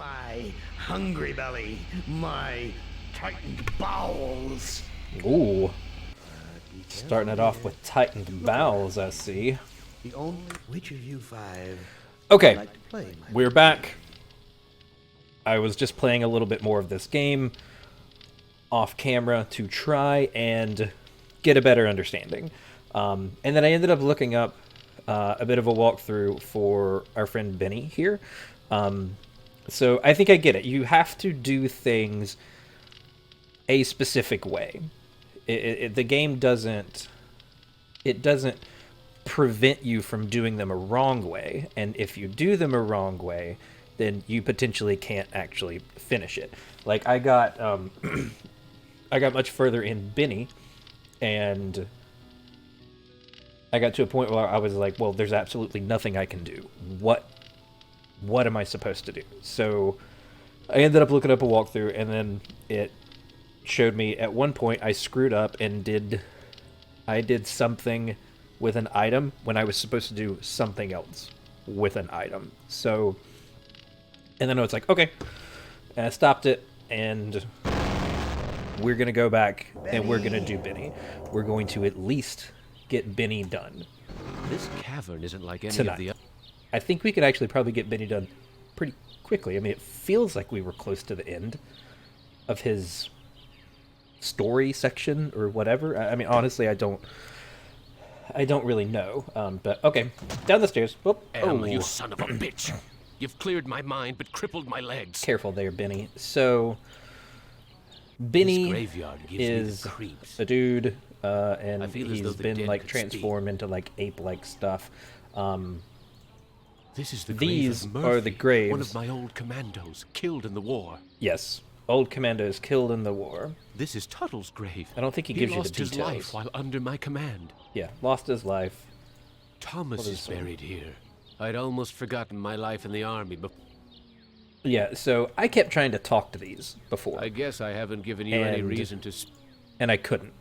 my hungry belly, my tightened bowels. Ooh. Starting it off with tightened bowels, I see. The only which of you five Okay, like to play, my we're back. I was just playing a little bit more of this game off camera to try and get a better understanding. And then I ended up looking up a bit of a walkthrough for our friend Benny here. So I think I get it. You have to do things a specific way. The game doesn't prevent you from doing them a wrong way, and if you do them a wrong way, then you potentially can't actually finish it. Like I got I got much further in Benny, and I got to a point where I was like, well, there's absolutely nothing I can do. What am I supposed to do? So I ended up looking up a walkthrough, and then it showed me at one point I screwed up and did something with an item when I was supposed to do something else with an item. So, and then I was like, okay, and I stopped it, and we're gonna go back and we're gonna do Benny. We're going to at least get Benny done This cavern isn't like any tonight. of the other. I think we could actually probably get Benny done pretty quickly. I mean, it feels like we were close to the end of his story section or whatever. I mean, honestly, I don't really know. But okay, down the stairs. Whoop. Oh, You son of a bitch! You've cleared my mind, but crippled my legs. careful there, Benny. So, This Benny graveyard gives me is the creeps. a dude, and I feel as though he's the been dead like could speak. transformed into like ape-like stuff. This is the These grave of are the Murphy, graves. one of my old commandos, killed in the war. Yes, old commandos killed in the war. This is Tuttle's grave. I don't think he gives you the lost his details. life while under my command. Yeah, lost his life. Thomas What is is it? buried here. I'd almost forgotten my life in the army, but Yeah, so I kept trying to talk to these before, I guess I haven't given you any And- reason to. and I couldn't.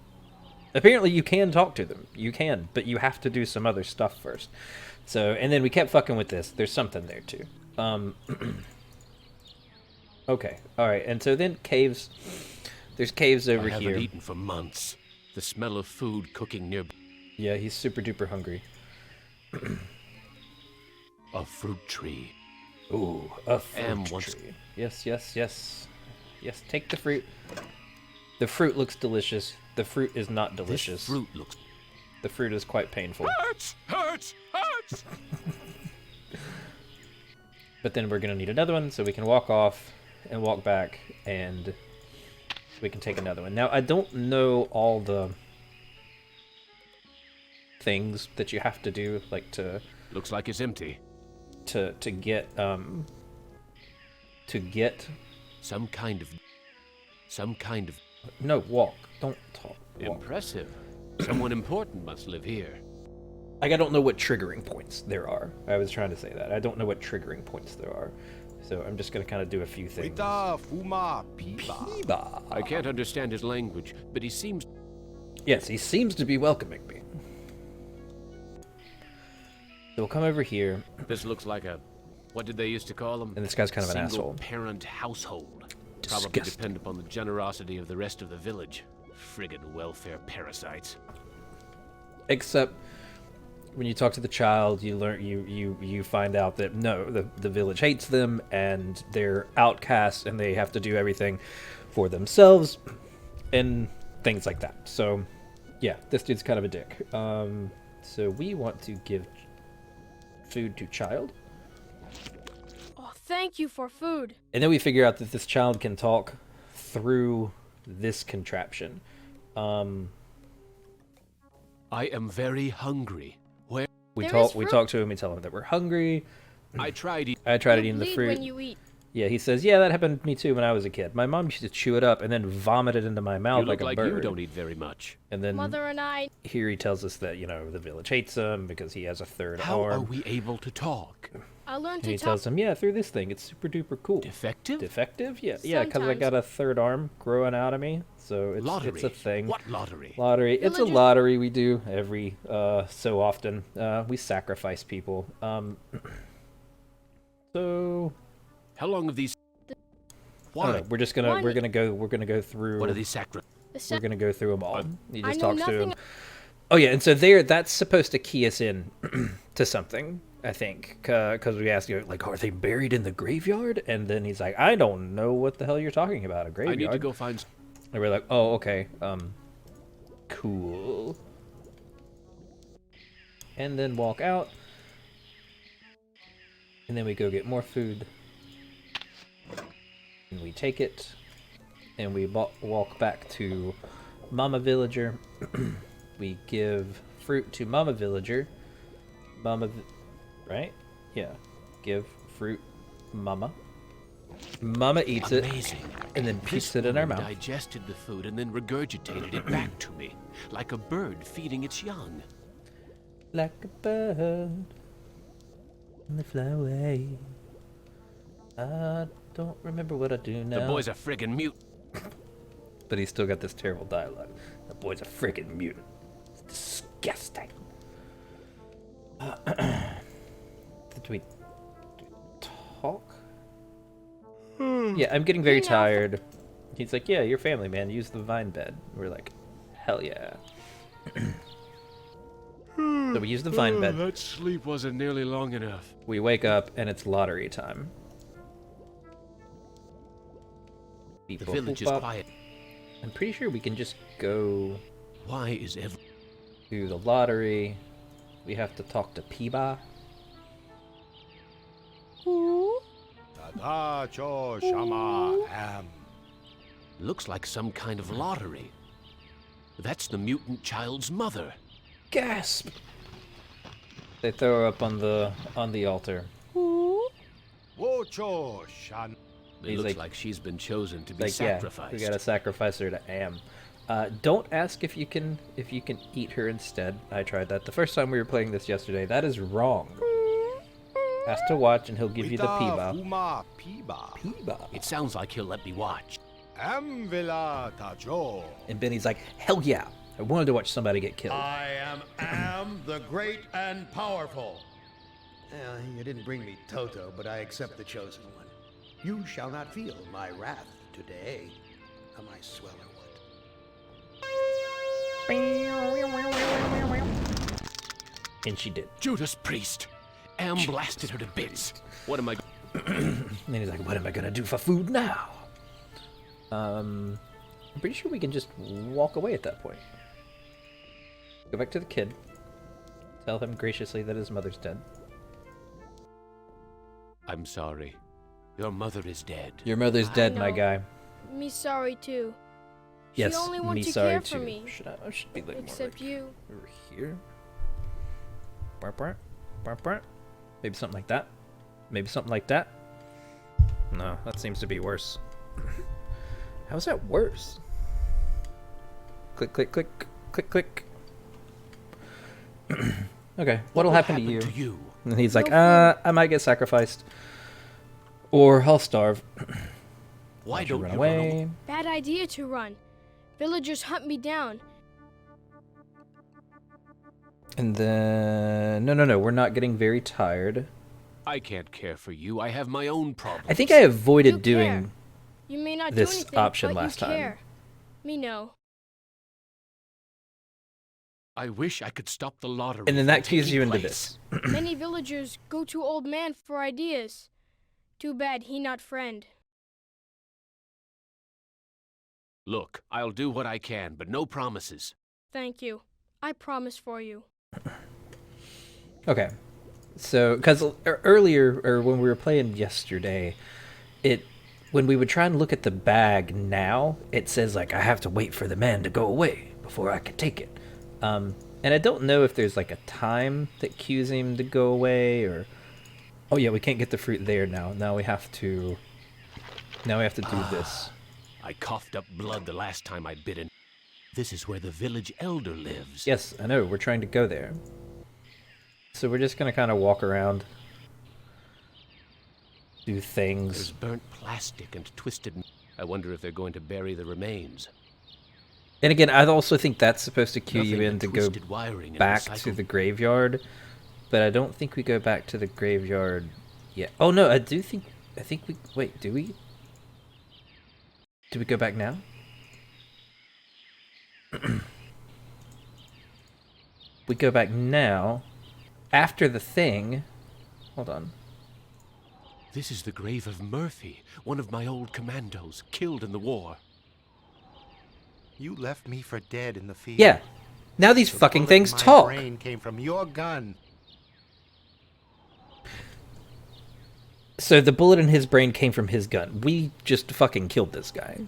Apparently you can talk to them. You can, but you have to do some other stuff first. So, and then we kept fucking with this. There's something there too. Okay, alright, and so then caves. There's caves over I haven't here. eaten for months. The smell of food cooking near Yeah, he's super duper hungry. a fruit tree. Ooh, a Am fruit once- tree. Yes, yes, yes. Yes, take the fruit. The fruit looks delicious. The fruit is not delicious. This fruit looks. The fruit is quite painful. Hurts! Hurts! Hurts! But then we're going to need another one, so we can walk off and walk back, and we can take another one. Now, I don't know all the things that you have to do, like to Looks like it's empty. get Some kind of no, walk. Don't talk. Walk. impressive. Someone important must live here. Like, I don't know what triggering points there are. I was trying to say that. I don't know what triggering points there are. So I'm just going to kind of do a few things. Rita, Fuma, Piba. Piba. I can't understand his language, but he seems. Yes, he seems to be welcoming me. So we'll come over here, This looks like a. What did they used to call them? and this guy's kind of an asshole. Single-parent household. Probably Disgusting. depend upon the generosity of the rest of the village. Friggin' welfare parasites. Except when you talk to the child, you learn you find out that no, the village hates them and they're outcasts and they have to do everything for themselves and things like that. So yeah, this dude's kind of a dick. So we want to give food to child, Oh, thank you for food. and then we figure out that this child can talk through this contraption. I am very hungry. Where We There talk is we fruit. talk to him. We tell him that we're hungry. I tried eating. I tried You eating the bleed fruit. when you eat. Yeah, he says, yeah, that happened to me too when I was a kid. My mom used to chew it up and then vomit it into my mouth You like look a like bird. you don't eat very much. And then Mother and I. here he tells us that, the village hates him because he has a third How arm. are we able to talk? I learned And to he talk. tells him, yeah, through this thing. It's super duper cool. Defective? Defective? Yeah, yeah, because I Sometimes. got a third arm growing out of me. So it's Lottery. a thing. What lottery? Lottery. It's a Villagers- lottery we do every so often. We sacrifice people. So How long have these? Why? no, we're gonna go through. What are these sacri... We're gonna go through them all. He I just know talks to him. nothing- Oh yeah, and so that's supposed to key us in to something, I think, because we asked you like, are they buried in the graveyard? And then he's like, I don't know what the hell you're talking about, a I graveyard. need to go find... And we're like, oh okay, cool. And then walk out, and then we go get more food, and we take it, and we walk back to Mama Villager. We give fruit to Mama Villager. Right? Yeah. Give fruit, Mama. Mama eats Amazing. it, and then puts This it in our woman mouth. digested the food and then regurgitated it back to me, like a bird feeding its young. Like a bird, and they fly away. I don't remember what I do now. The boy's a friggin' mute. But he's still got this terrible dialogue. The boy's a freaking mutant. It's disgusting. Did we talk? Yeah, I'm getting very You know, tired. He's like, yeah, your family, man. Use the vine bed. We're like, hell yeah. So we use the vine bed. That sleep wasn't nearly long enough. We wake up and it's lottery time. The Beep, boop, village boop, is bop. quiet. I'm pretty sure we can just go Why is every... to the lottery. We have to talk to Peeba. Tada cho shama am. Looks like some kind of lottery. That's the mutant child's mother. Gasp! They throw her up on the altar. Wo cho shan. It He's looks like- like she's been chosen to be Like sacrificed. yeah, we gotta sacrifice her to Am. Don't ask if you can eat her instead. I tried that the first time we were playing this yesterday. That is wrong. Ask to watch and he'll give you the Wita Peeba. fuma piba. Peeba. It sounds like he'll let me watch. Am villa tajo. And Benny's like, hell yeah! I wanted to watch somebody get killed. I am the great and powerful. You didn't bring me Toto, but I accept the chosen one. You shall not feel my wrath today. Am I swell or what? And she did. Judas Priest! Am blasted her to bits. What am I... And then he's like, what am I gonna do for food now? I'm pretty sure we can just walk away at that point. Go back to the kid. Tell him graciously that his mother's dead. I'm sorry. Your mother is dead. Your mother's dead, my know. guy. Me sorry too. Yes, she only me wants to sorry care too. for me. I should be like Except more like you. over here. Bark, bark, bark, bark. Maybe something like that. Maybe something like that. No, that seems to be worse. How is that worse? Click, click, click, click, click. Okay, what'll What happen to you? happened to you? And he's like, No food. I might get sacrificed. Or I'll starve. Why I should don't run you away? Bad idea to run. Villagers hunt me down. And then... No, we're not getting very tired. I can't care for you. I have my own problems. I think I avoided You doing... care. You may not this do anything, option but last you time. care. Me no. I wish I could stop the lottery. And then from that keys taking you into place. this. Many villagers go to old man for ideas. Too bad he not friend. Look, I'll do what I can, but no promises. Thank you. I promise for you. Okay. So, because earlier, or when we were playing yesterday, when we would try and look at the bag now, it says, like, I have to wait for the man to go away before I can take it. And I don't know if there's, like, a time that cues him to go away, or... Oh, yeah, we can't get the fruit there now. Now we have to do this. I coughed up blood the last time I bit in. This is where the village elder lives. Yes, I know, we're trying to go there. So we're just gonna kind of walk around, do There's things. burnt plastic and twisted... I wonder if they're going to bury the remains. And again, I also think that's supposed to cue Nothing you in but to go twisted wiring and back to recycled- the graveyard, but I don't think we go back to the graveyard yet. Oh no, I think we... Wait, do we? Do we go back now? We go back now. After the thing. Hold on. This is the grave of Murphy, one of my old commandos, killed in the war. You left me for dead in the field. Yeah. Now these The fucking bullet things in my talk. brain came from your gun. So the bullet in his brain came from his gun. We just fucking killed this guy.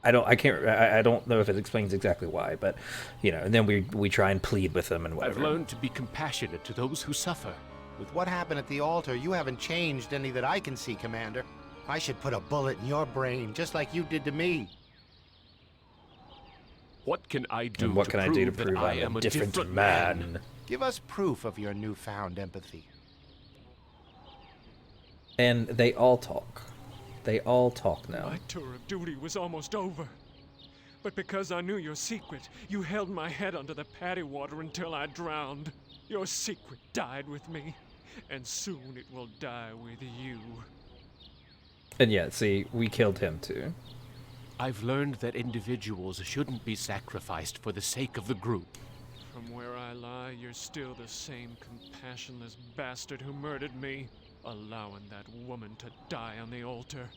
I don't know if it explains exactly why, but you know, and then we try and plead with them and whatever. I've learned to be compassionate to those who suffer. With what happened at the altar, you haven't changed any that I can see, Commander. I should put a bullet in your brain, just like you did to me. What can I do And what can I do to that prove I I am am a a different man? Give us proof of your newfound empathy. And they all talk. They all talk now. My tour of duty was almost over. But because I knew your secret, you held my head under the paddy water until I drowned. Your secret died with me, and soon it will die with you. And yeah, see, we killed him too. I've learned that individuals shouldn't be sacrificed for the sake of the group. From where I lie, you're still the same compassionless bastard who murdered me, allowing that woman to die on the altar.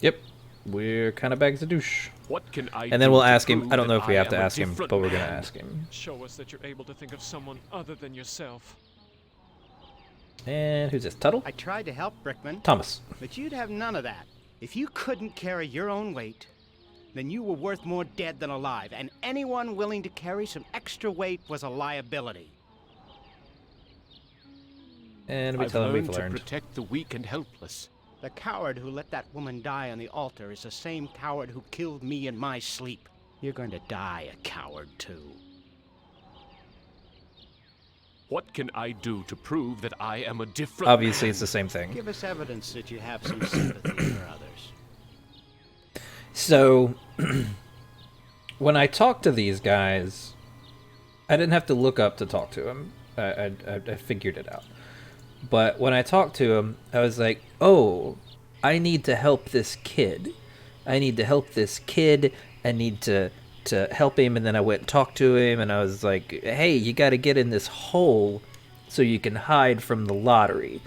Yep. We're kind of bags of douche. What can I And then do we'll to ask him. prove I don't know that if we have to am a ask him, different but we're going to man? ask him. Show us that you're able to think of someone other than yourself. And who's this? Tuttle? I tried to help, Brickman, Thomas. but you'd have none of that. If you couldn't carry your own weight, then you were worth more dead than alive, and anyone willing to carry some extra weight was a liability. And we I've tell him learned we've to learned. protect the weak and helpless. The coward who let that woman die on the altar is the same coward who killed me in my sleep. You're going to die a coward, too. What can I do to prove that I am a different Obviously, man? it's the same thing. Give us evidence that you have some sympathy for others. So, when I talked to these guys, I didn't have to look up to talk to them. I figured it out. But when I talked to him, I was like, oh, I need to help this kid. I need to help this kid. I need to help him. And then I went and talked to him, and I was like, hey, you got to get in this hole so you can hide from the lottery.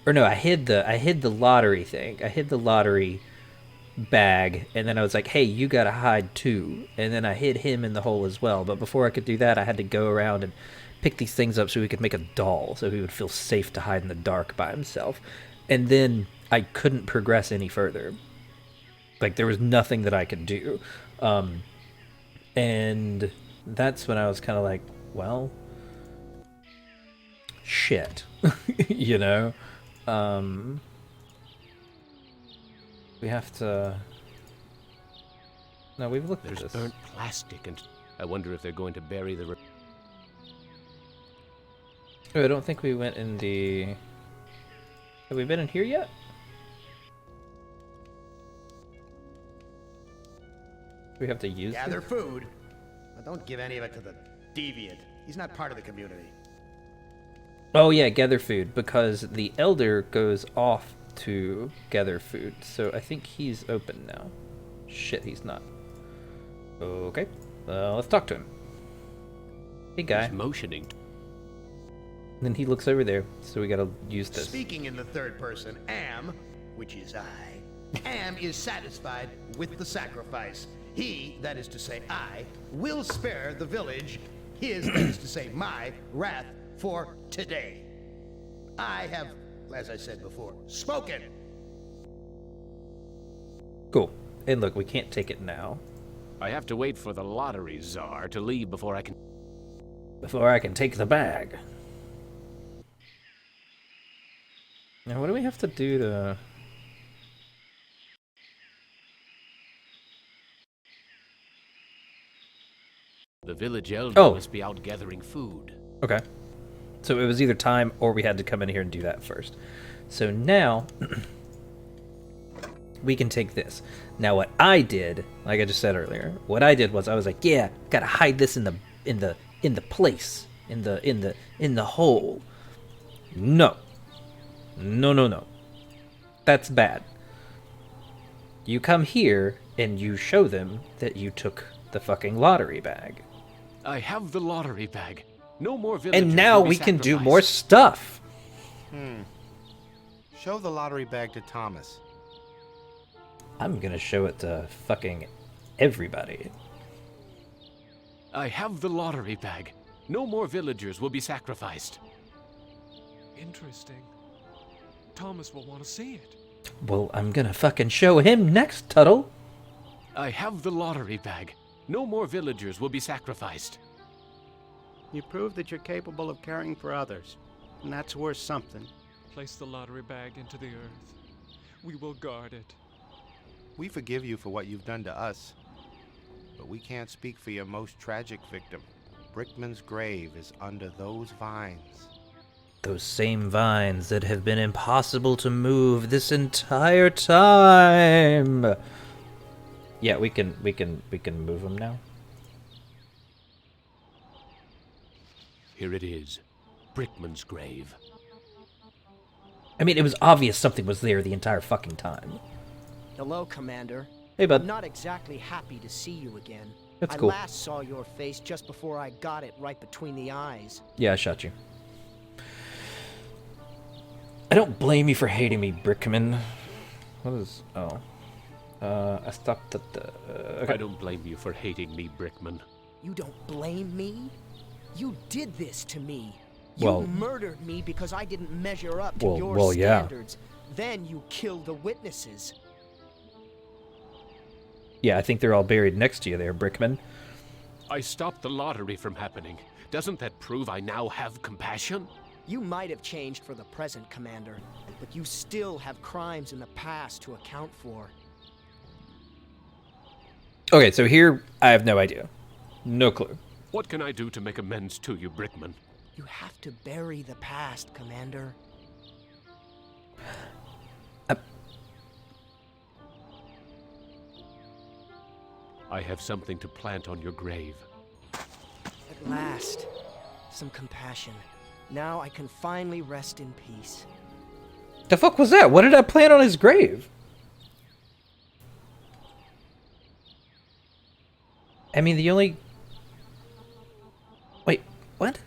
Or no, I hid the lottery thing. I hid the lottery bag, and then I was like, hey, you got to hide too. And then I hid him in the hole as well. But before I could do that, I had to go around and pick these things up so we could make a doll, so he would feel safe to hide in the dark by himself. And then I couldn't progress any further. Like, there was nothing that I could do. And that's when I was kind of like, well, shit. You know? We have to... No, we've looked There's at this. burnt plastic, and I wonder if they're going to bury the... Oh, I don't think we went in the... Have we been in here yet? We have to use Gather this? food, but don't give any of it to the deviant. He's not part of the community. Oh yeah, gather food, because the elder goes off to gather food. So I think he's open now. Shit, he's not. Okay, let's talk to him. Hey guy. He's motioning. And then he looks over there, so we gotta use this. Speaking in the third person, Am, which is I, Am is satisfied with the sacrifice. He, that is to say I, will spare the village, his, that is to say my, wrath for today. I have, as I said before, spoken. Cool. And look, we can't take it now. I have to wait for the lottery czar to leave before I can... Before I can take the bag. Now, what do we have to do to... The village elder Oh. must be out gathering food. Okay. So it was either time or we had to come in here and do that first. So now we can take this. Now what I did, like I just said earlier, what I did was I was like, yeah, gotta hide this in the place, in the hole. No. No. That's bad. You come here and you show them that you took the fucking lottery bag. I have the lottery bag. No more villagers And now will be we can do more sacrificed. stuff. Show the lottery bag to Thomas. I'm gonna show it to fucking everybody. I have the lottery bag. No more villagers will be sacrificed. Interesting. Thomas will want to see it. Well, I'm gonna fucking show him next, Tuttle. I have the lottery bag. No more villagers will be sacrificed. You prove that you're capable of caring for others, and that's worth something. Place the lottery bag into the earth. We will guard it. We forgive you for what you've done to us, but we can't speak for your most tragic victim. Brickman's grave is under those vines. Those same vines that have been impossible to move this entire time. Yeah, we can move them now. Here it is. Brickman's grave. I mean, it was obvious something was there the entire fucking time. Hello, Commander. Hey, bud. I'm not exactly happy to see you again. That's I cool. last saw your face just before I got it right between the eyes. Yeah, I shot you. I don't blame you for hating me, Brickman. What is... Oh. I stopped at the... I don't blame you for hating me, Brickman. You don't blame me? You did this to me. You Well... murdered me because I didn't measure up to your yeah. standards. Then you killed the witnesses. Yeah, I think they're all buried next to you there, Brickman. I stopped the lottery from happening. Doesn't that prove I now have compassion? You might have changed for the present, Commander, but you still have crimes in the past to account for. Okay, so here, I have no idea. No clue. What can I do to make amends to you, Brickman? You have to bury the past, Commander. I have something to plant on your grave. At last, some compassion. Now I can finally rest in peace. The fuck was that? What did I plant on his grave? I mean, the only... Wait, what?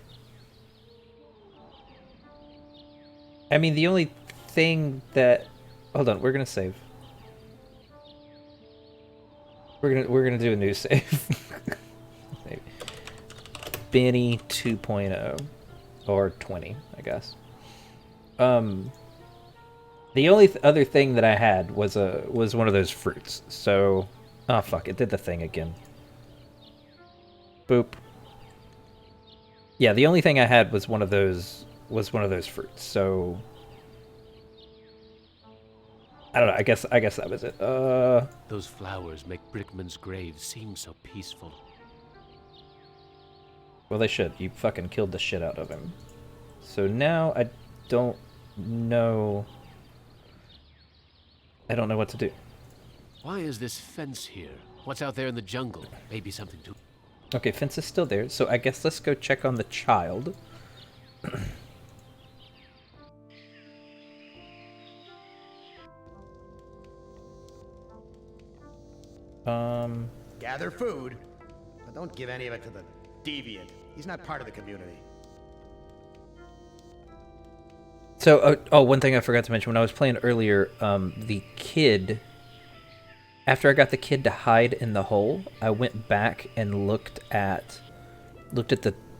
I mean, the only thing that... Hold on, we're gonna save. We're gonna do a new save. Save. Benny 2.0 or 20, I guess. The only other thing that I had was one of those fruits. So, oh fuck, it did the thing again. Boop. Yeah, the only thing I had was one of those fruits. So, I don't know. I guess that was it. Those flowers make Brickman's grave seem so peaceful. Well, they should. You fucking killed the shit out of him. So now I don't know. I don't know what to do. Why is this fence here? What's out there in the jungle? Maybe something to... Okay, fence is still there. So I guess let's go check on the child. Gather food, but don't give any of it to the deviant. He's not part of the community. So, one thing I forgot to mention when I was playing earlier, the kid. After I got the kid to hide in the hole, I went back and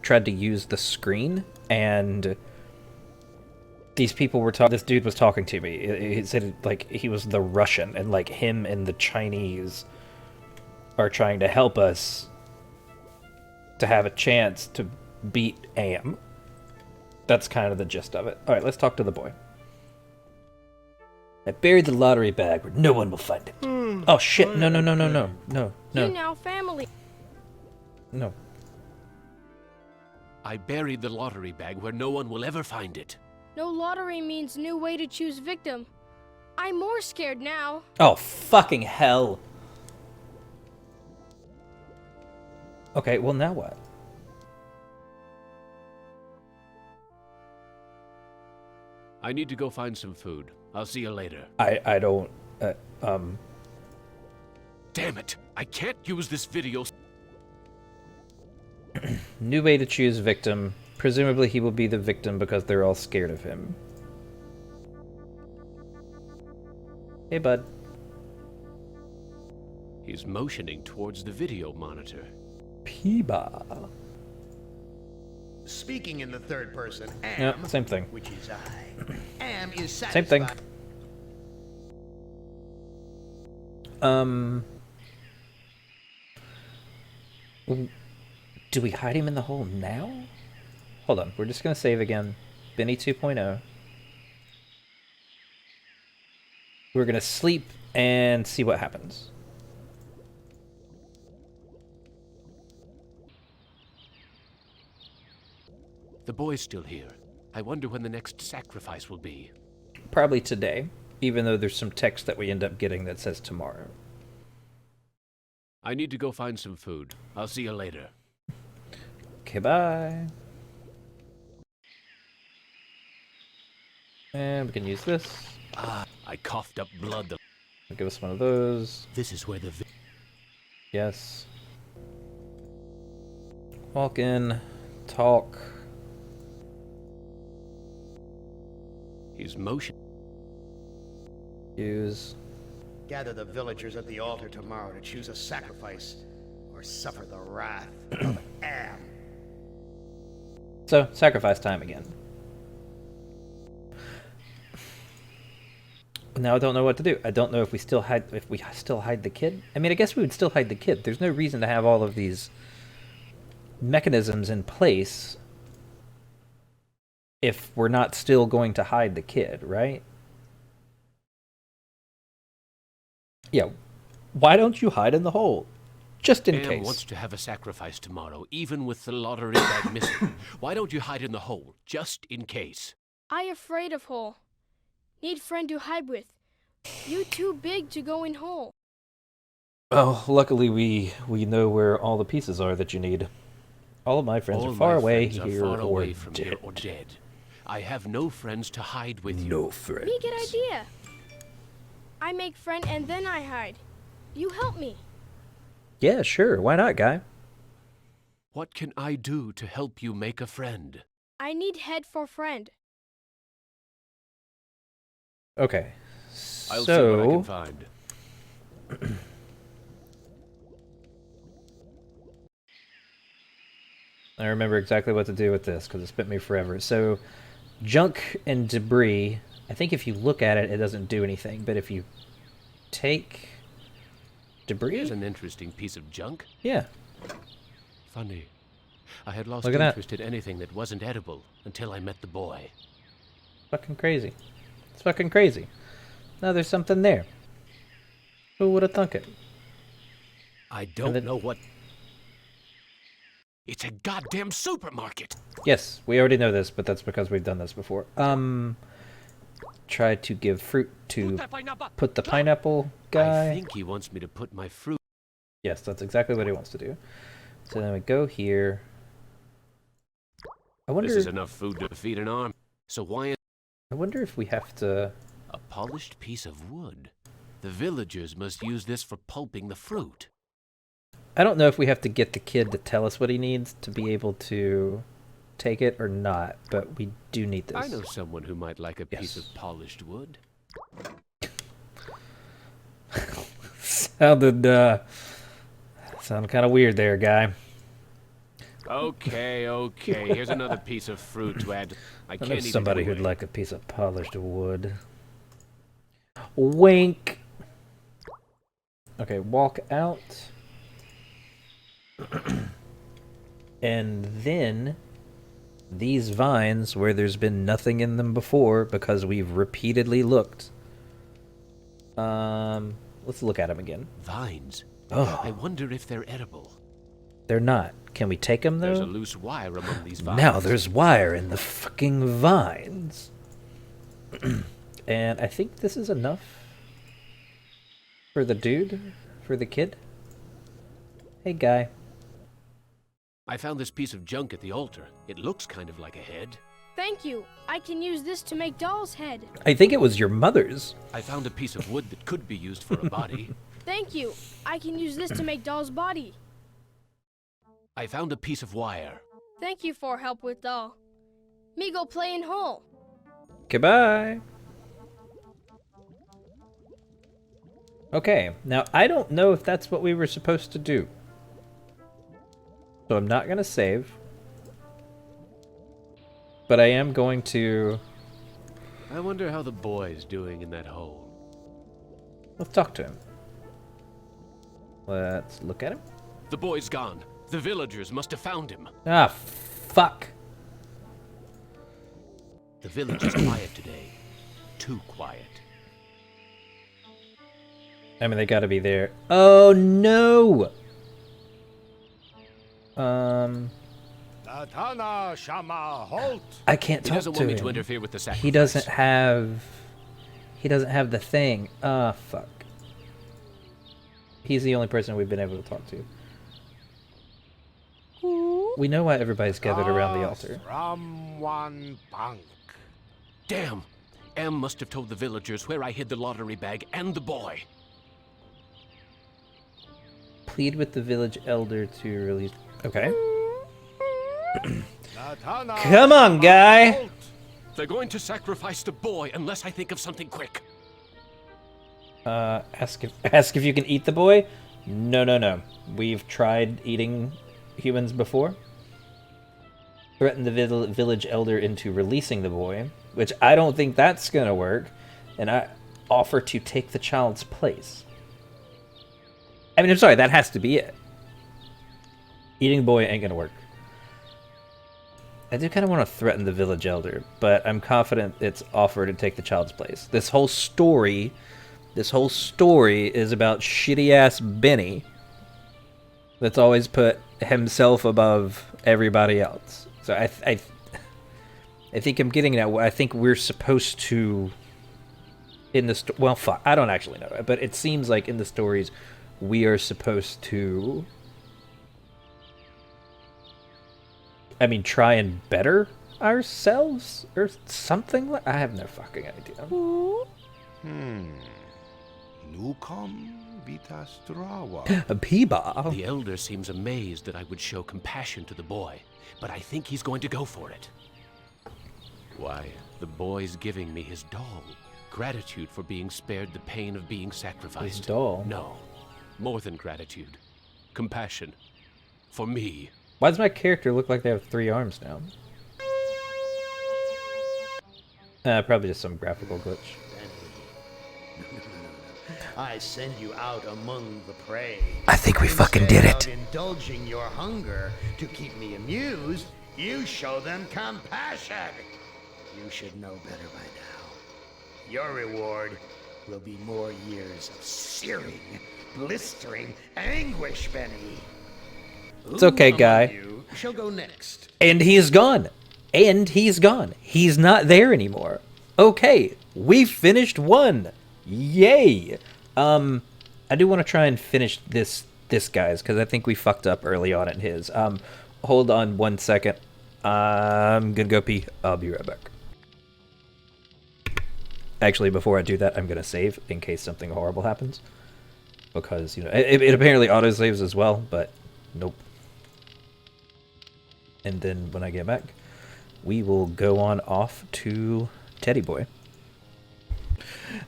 tried to use the screen, and these people were talking. This dude was talking to me. He said like he was the Russian, and like him and the Chinese are trying to help us to have a chance to beat Am. That's kind of the gist of it. All right, let's talk to the boy. I buried the lottery bag where no one will find it. Oh shit! No! You now family. No. I buried the lottery bag where no one will ever find it. No lottery means new way to choose victim. I'm more scared now. Oh fucking hell! Okay, well now what? I need to go find some food. I'll see you later. I don't. Damn it! I can't use this video. New way to choose victim. Presumably he will be the victim because they're all scared of him. Hey, bud. He's motioning towards the video monitor. Peeba. Speaking in the third person, am, Yeah, same thing. which is I, am is Same satisfied. thing. Do we hide him in the hole now? Hold on, we're just gonna save again. Benny 2.0. We're gonna sleep and see what happens. The boy's still here. I wonder when the next sacrifice will be. Probably today, even though there's some text that we end up getting that says tomorrow. I need to go find some food. I'll see you later. Okay, bye. And we can use this. I coughed up blood. Give us one of those. This is where the Yes. Walk in. Talk. He's motion. Use. Gather the villagers at the altar tomorrow to choose a sacrifice or suffer the wrath of Am. So, sacrifice time again. Now I don't know what to do. I don't know if we still hide the kid. I mean, I guess we would still hide the kid. There's no reason to have all of these mechanisms in place if we're not still going to hide the kid, right? Yeah. Why don't you hide in the hole? Just in Am case. wants to have a sacrifice tomorrow, even with the lottery bag missing. Why don't you hide in the hole, just in case? I afraid of hole. Need friend to hide with. You too big to go in hole. Oh, luckily we know where all the pieces are that you need. All of my friends All are far my away friends are here far or away from dead. here or dead. I have no friends to hide with you. No friends. Me good idea. I make friend and then I hide. You help me. Yeah, sure. Why not, guy? What can I do to help you make a friend? I need head for friend. Okay. I'll see what I can So, find. I remember exactly what to do with this because it spent me forever. So, junk and debris. I think if you look at it, it doesn't do anything. But if you take debris, Here's an interesting piece of junk. yeah. Funny. I had lost Look at that. interest in anything that wasn't edible until I met the boy. Fucking crazy. It's fucking crazy. Now there's something there. Who would have thunk it? I don't then- know what... It's a goddamn supermarket! Yes, we already know this, but that's because we've done this before. Try to give fruit to put the pineapple guy. I think he wants me to put my fruit... Yes, that's exactly what he wants to do. So then we go here. I wonder. This is enough food to feed an army. So why... I wonder if we have to. A polished piece of wood. The villagers must use this for pulping the fruit. I don't know if we have to get the kid to tell us what he needs to be able to take it or not, but we do need this. I know someone who might like a piece Yes. of polished wood. Sounded kind of weird there, guy. Okay, okay. Here's another piece of fruit to add. I I can't know eat it somebody who'd anyway. like a piece of polished wood. Wink. Okay, walk out. And then these vines where there's been nothing in them before because we've repeatedly looked. Let's look at them again. Vines. Oh. I wonder if they're edible. They're not. Can we take them though? There's a loose wire among these vines. Now there's wire in the fucking vines. And I think this is enough for the dude, for the kid. Hey, guy. I found this piece of junk at the altar. It looks kind of like a head. Thank you. I can use this to make doll's head. I think it was your mother's. I found a piece of wood that could be used for a body. Thank you. I can use this to make doll's body. I found a piece of wire. Thank you for help with doll. Me go play in hole. Goodbye. Okay, now I don't know if that's what we were supposed to do. So I'm not going to save. But I am going to... I wonder how the boy's doing in that hole. Let's talk to him. Let's look at him. The boy's gone. The villagers must have found him. Ah, fuck. The village is quiet today. Too quiet. I mean, they gotta be there. Oh, no! I can't He talk doesn't to want me him. to interfere with the sacrifice. He doesn't have the thing. Ah, fuck. He's the only person we've been able to talk to. We know why everybody's gathered around the altar. From one punk. Damn! Em must have told the villagers where I hid the lottery bag and the boy. Plead with the village elder to release... Okay. Come on, guy! They're going to sacrifice the boy unless I think of something quick. Ask if you can eat the boy? No. We've tried eating humans before. Threaten the village elder into releasing the boy, which I don't think that's gonna work. And I offer to take the child's place. I mean, I'm sorry, that has to be it. Eating the boy ain't gonna work. I do kind of want to threaten the village elder, but I'm confident it's offer to take the child's place. This whole story is about shitty-ass Benny that's always put himself above everybody else. So I think I'm getting that. I think we're supposed to, in the well, fuck, I don't actually know, but it seems like in the stories we are supposed to, I mean, try and better ourselves or something. I have no fucking idea. Nucom vita strava. A Peeba. The elder seems amazed that I would show compassion to the boy, but I think he's going to go for it. Why, the boy's giving me his doll. Gratitude for being spared the pain of being sacrificed. His doll? No, more than gratitude. Compassion. For me. Why does my character look like they have 3 arms now? Probably just some graphical glitch. I send you out among the prey. I think we fucking did it. Instead of indulging your hunger to keep me amused, you show them compassion. You should know better by now. Your reward will be more years of searing, blistering anguish, Benny. It's okay, Who guy. among you shall go next? And he's gone. He's not there anymore. Okay, we finished one. Yay. I do want to try and finish this guy's, because I think we fucked up early on in his. Hold on 1 second. I'm gonna go pee. I'll be right back. Actually, before I do that, I'm gonna save in case something horrible happens. Because, you know, it apparently auto-saves as well, but nope. And then when I get back, we will go on off to Teddy Boy.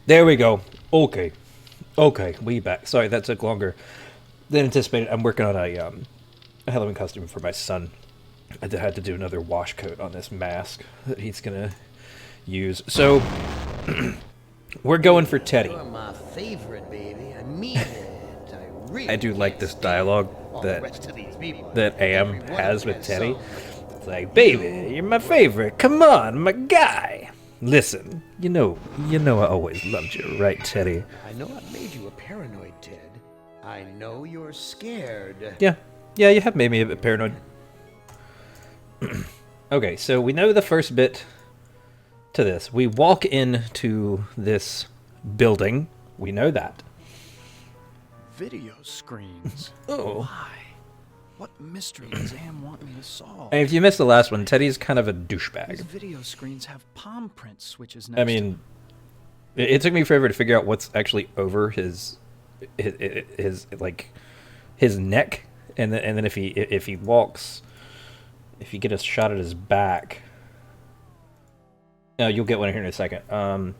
There we go. Okay, we back. Sorry, that took longer than anticipated. I'm working on a Halloween costume for my son. I had to do another wash coat on this mask that he's gonna use. So, we're going for Teddy. You're my favorite, baby. I mean it. I do like this dialogue that Am has with Teddy. It's like, baby, you're my favorite. Come on, my guy. Listen, you know I always loved you, right, Teddy? I know I've made you a paranoid, Ted. I know you're scared. Yeah, you have made me a bit paranoid. Okay, so we know the first bit to this. We walk into this building. We know that. Video screens. Oh. Why? What mystery does Am want me to solve? And if you missed the last one, Teddy's kind of a These douchebag. video screens have palm print switches next I mean, it took me forever to figure out what's actually over his like his neck, and then if he walks, if you get a shot at his back, you'll get one here in a second.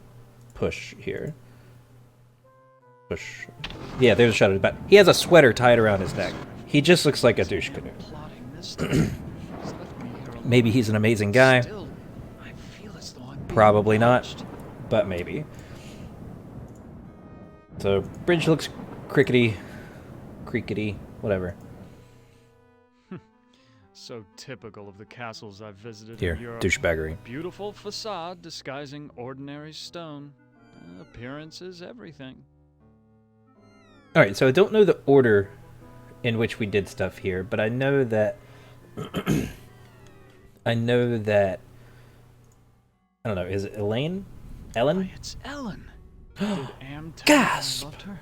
Push here. Push. Yeah, there's a shot at his back. He has a sweater tied around his neck. He just looks like a douche canoe. Maybe he's an amazing guy. Probably not, but maybe. So, bridge looks crickety, creakety, whatever. So typical of the castles I've visited Here, in Europe. douchebaggery. Beautiful facade disguising ordinary stone. Appearance is everything. Alright, so I don't know the order in which we did stuff here, but I know that I don't know, is it Elaine? Ellen? Why, it's Ellen. Did Am tell Gasp! him I loved her?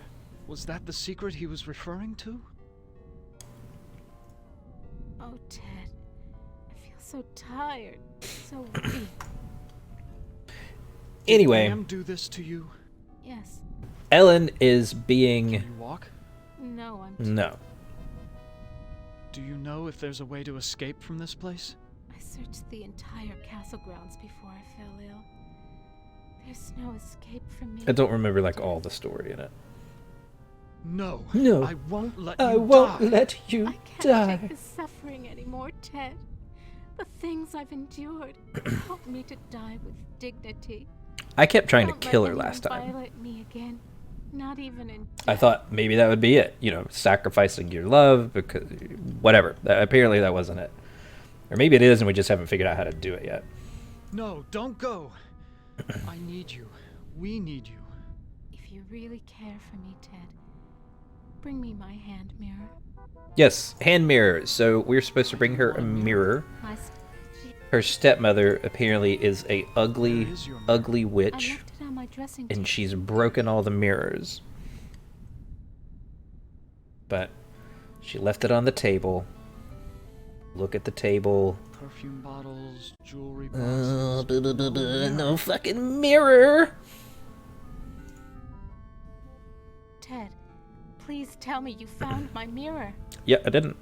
Was that the secret he was referring to? Oh, Ted. I feel so tired. So weak. Anyway, Did Am do this to you? Yes. Ellen is being... Can you walk? No, I'm No. Do you know if there's a way to escape from this place? I searched the entire castle grounds before I fell ill. There's no escape from me. I don't remember, like, all the story in it. No. No. I won't let you I won't die. let you I can't die. take the suffering anymore, Ted. The things I've endured help me to die with dignity. I kept trying to Don't let kill her anyone last time. violate me again. Not even in I death. thought maybe that would be it. You know, sacrificing your love, because... Whatever. Apparently that wasn't it. Or maybe it is and we just haven't figured out how to do it yet. No, don't go. I need you. We need you. If you really care for me, Ted, bring me my hand mirror. Yes, hand mirror. So we're supposed to bring her a mirror. My Her stepmother apparently is a ugly, Where is your mirror? ugly I witch, left it on my dressing and table. she's broken all the mirrors. But she left it on the table. Look at the table. Perfume bottles, jewelry boxes. No fucking mirror. Ted, please tell me you found my mirror. Yeah, I didn't.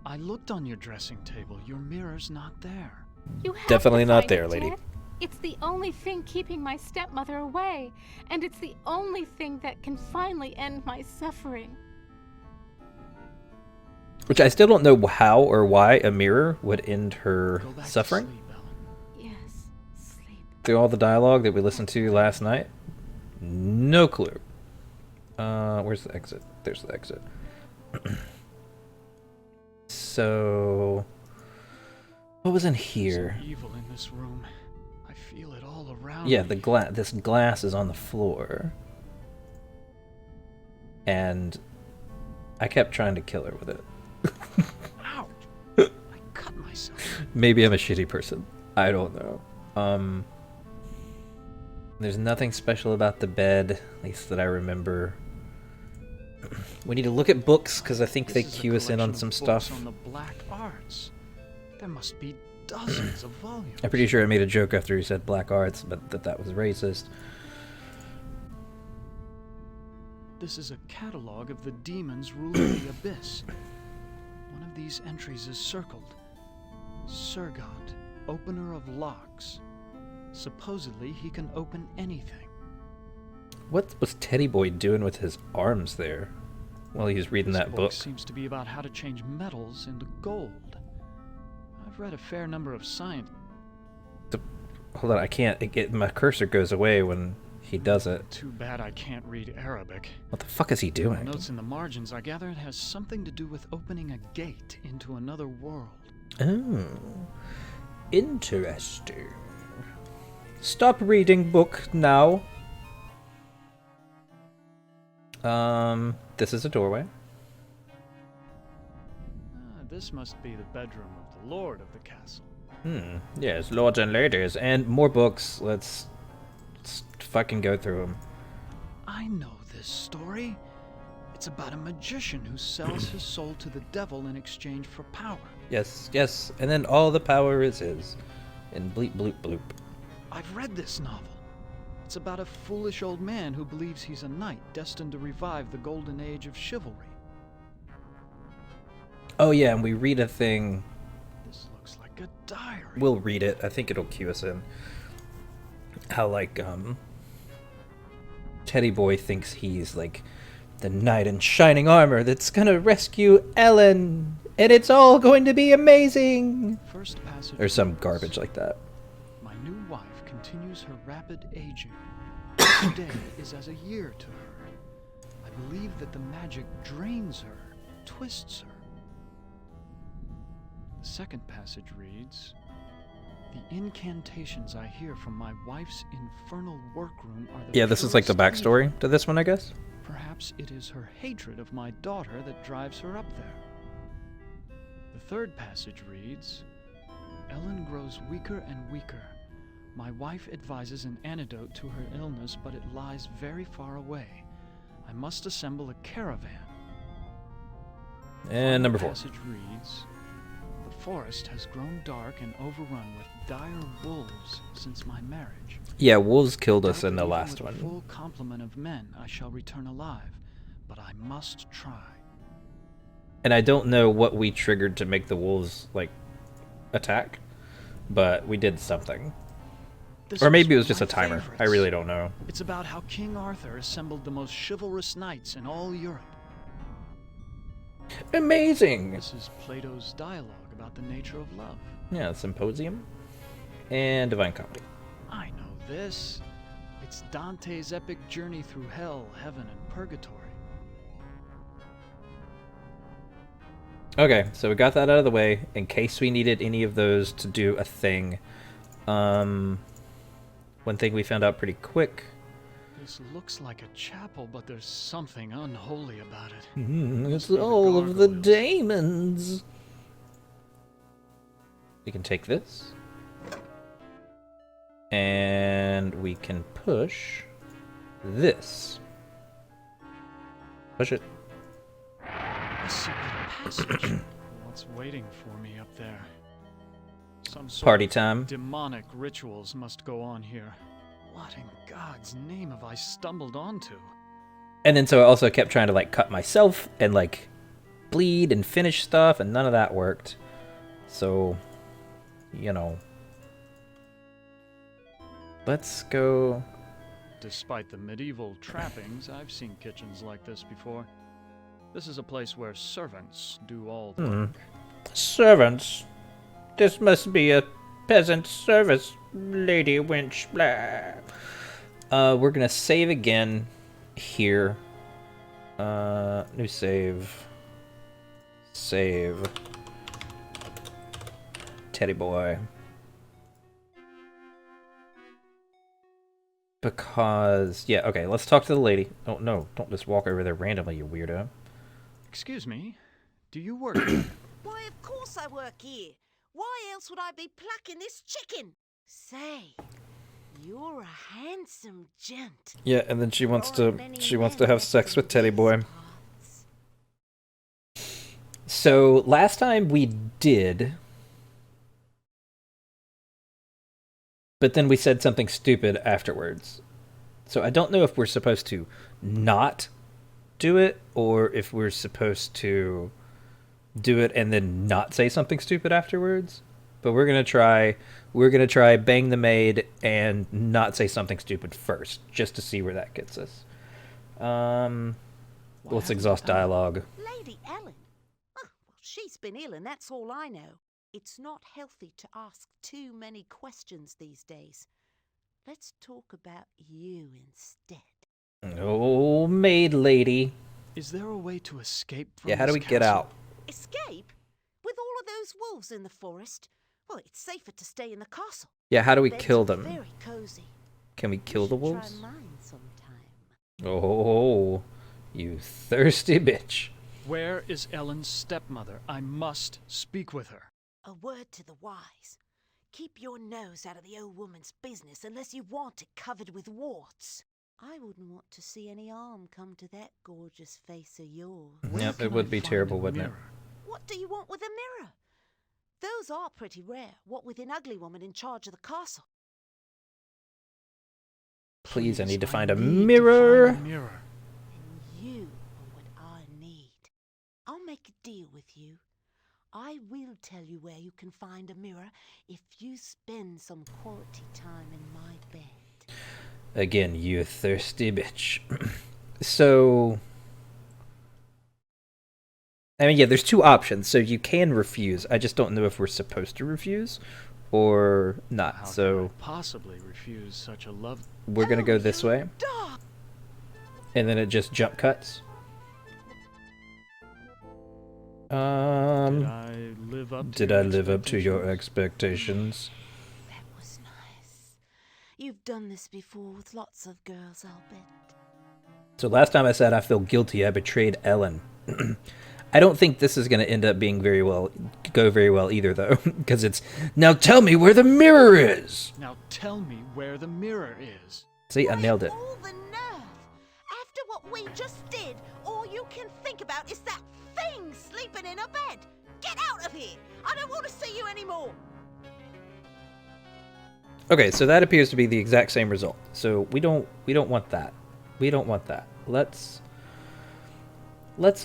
I looked on your dressing table. Your mirror's not there. You have Definitely to not find there, it, lady. Ted. It's the only thing keeping my stepmother away, and it's the only thing that can finally end my suffering. Which I still don't know how or why a mirror would end her Go back suffering. to sleep, Ellen. Yes, sleep. Through all the dialogue that we listened to last night, no clue. Where's the exit? There's the exit. So, what was in here? Some evil in this room. I feel it all around Yeah, me. the glass. This glass is on the floor, and I kept trying to kill her with it. Ouch! I cut myself. Maybe I'm a shitty person. I don't know. There's nothing special about the bed, at least that I remember. We need to look at books, because I think they This is a cue us in on collection some of books stuff. on the black arts. There must be dozens of volumes. I'm pretty sure I made a joke after he said black arts, but that was racist. This is a catalog of the demons ruling the abyss. One of these entries is circled. Surgot, opener of locks. Supposedly, he can open anything. What was Teddy Boy doing with his arms there while he was reading This that book? seems to be about how to change metals into gold. I've read a fair number of science. Hold on, I can't. My cursor goes away when he does it. Too bad I can't read Arabic. What the fuck is he doing? Notes in the margins, I gather it has something to do with opening a gate into another world. Oh, interesting. Stop reading book now. This is a doorway. This must be the bedroom of the lord of the castle. Yes, lords and ladies, and more books. Let's fucking go through them. I know this story. It's about a magician who sells his soul to the devil in exchange for power. Yes, yes, and then all the power is his. And bleep bloop bloop. I've read this novel. It's about a foolish old man who believes he's a knight destined to revive the golden age of chivalry. Oh yeah, and we read a thing. This looks like a diary. We'll read it. I think it'll cue us in. How like Teddy Boy thinks he's like the knight in shining armor that's gonna rescue Ellen, and it's all going to be amazing. First passage Or some garbage like that. My new wife continues her rapid aging. Each day is as a year to her. I believe that the magic drains her, twists her. The second passage reads, the incantations I hear from my wife's infernal workroom are the Yeah, this is like the purest evil. backstory to this one, I guess. Perhaps it is her hatred of my daughter that drives her up there. The third passage reads, Ellen grows weaker and weaker. My wife advises an antidote to her illness, but it lies very far away. I must assemble a caravan. And number 4. The passage reads, the forest has grown dark and overrun with dire wolves since my marriage. Yeah, wolves killed us in the Even last with a one. full complement of men, I shall return alive, but I must try. And I don't know what we triggered to make the wolves like attack, but we did something. This Or maybe it one was just a of my timer. I favorites. really don't know. It's about how King Arthur assembled the most chivalrous knights in all Europe. Amazing! This is Plato's dialogue about the nature of love. Yeah, Symposium and Divine Comedy. I know this. It's Dante's epic journey through hell, heaven, and purgatory. Okay, so we got that out of the way in case we needed any of those to do a thing. One thing we found out pretty quick. This looks like a chapel, but there's something unholy about it. It's Must be the all of the gargoyles. demons. We can take this. And we can push this. Push it. A secret passage. What's waiting for me up there? Some sort Party of time. demonic rituals must go on here. What in God's name have I stumbled onto? And then so I also kept trying to like cut myself and like bleed and finish stuff, and none of that worked. So, you know. Let's go. Despite the medieval trappings, I've seen kitchens like this before. This is a place where servants do all the work. Servants. This must be a peasant service, lady wench. Blah. We're gonna save again here. New save. Save. Teddy boy. Because, yeah, okay, let's talk to the lady. Oh, no, don't just walk over there randomly, you weirdo. Excuse me, do you work here? Why, of course I work here. Why else would I be plucking this chicken? Say, you're a handsome gent. Yeah, and then she wants to have sex with Teddy boy. So, last time we did, but then we said something stupid afterwards. So I don't know if we're supposed to not do it, or if we're supposed to do it and then not say something stupid afterwards. But we're gonna try bang the maid and not say something stupid first, just to see where that gets us. Let's exhaust dialogue. Lady Ellen? Oh, well, she's been ill and that's all I know. It's not healthy to ask too many questions these days. Let's talk about you instead. Oh, maid lady. Is there a way to escape from Yeah, how do we this get castle? out? Escape? With all of those wolves in the forest? Well, it's safer to stay in the castle. Yeah, how do we Beds kill are them? Very cozy. Can we kill the You should wolves? Try mine sometime. Oh, you thirsty bitch. Where is Ellen's stepmother? I must speak with her. A word to the wise. Keep your nose out of the old woman's business unless you want it covered with warts. I wouldn't want to see any harm come to that gorgeous face of yours. Yep, it would be terrible, wouldn't it? What do you want with a mirror? Those are pretty rare, what with an ugly woman in charge of the castle. Please, I need to find a mirror. And you are what I need. I'll make a deal with you. I will tell you where you can find a mirror if you spend some quality time in my bed. Again, you thirsty bitch. So, I mean, yeah, there's two options. So you can refuse. I just don't know if we're supposed to refuse or not. How so could I possibly refuse such a love? We're gonna go this way, and then it just jump cuts. Did I live up to your expectations? That was nice. You've done this before with lots of girls, I'll bet. So last time I said I feel guilty, I betrayed Ellen. I don't think this is going to end up being go very well either, though, because it's, now tell me where the mirror is. Now tell me where the mirror is. See, I nailed it. All the nerve! After what we just did, all you can think about is that thing sleeping in a bed. Get out of here! I don't want to see you anymore. Okay, so that appears to be the exact same result. So we don't want that. We don't want that. Let's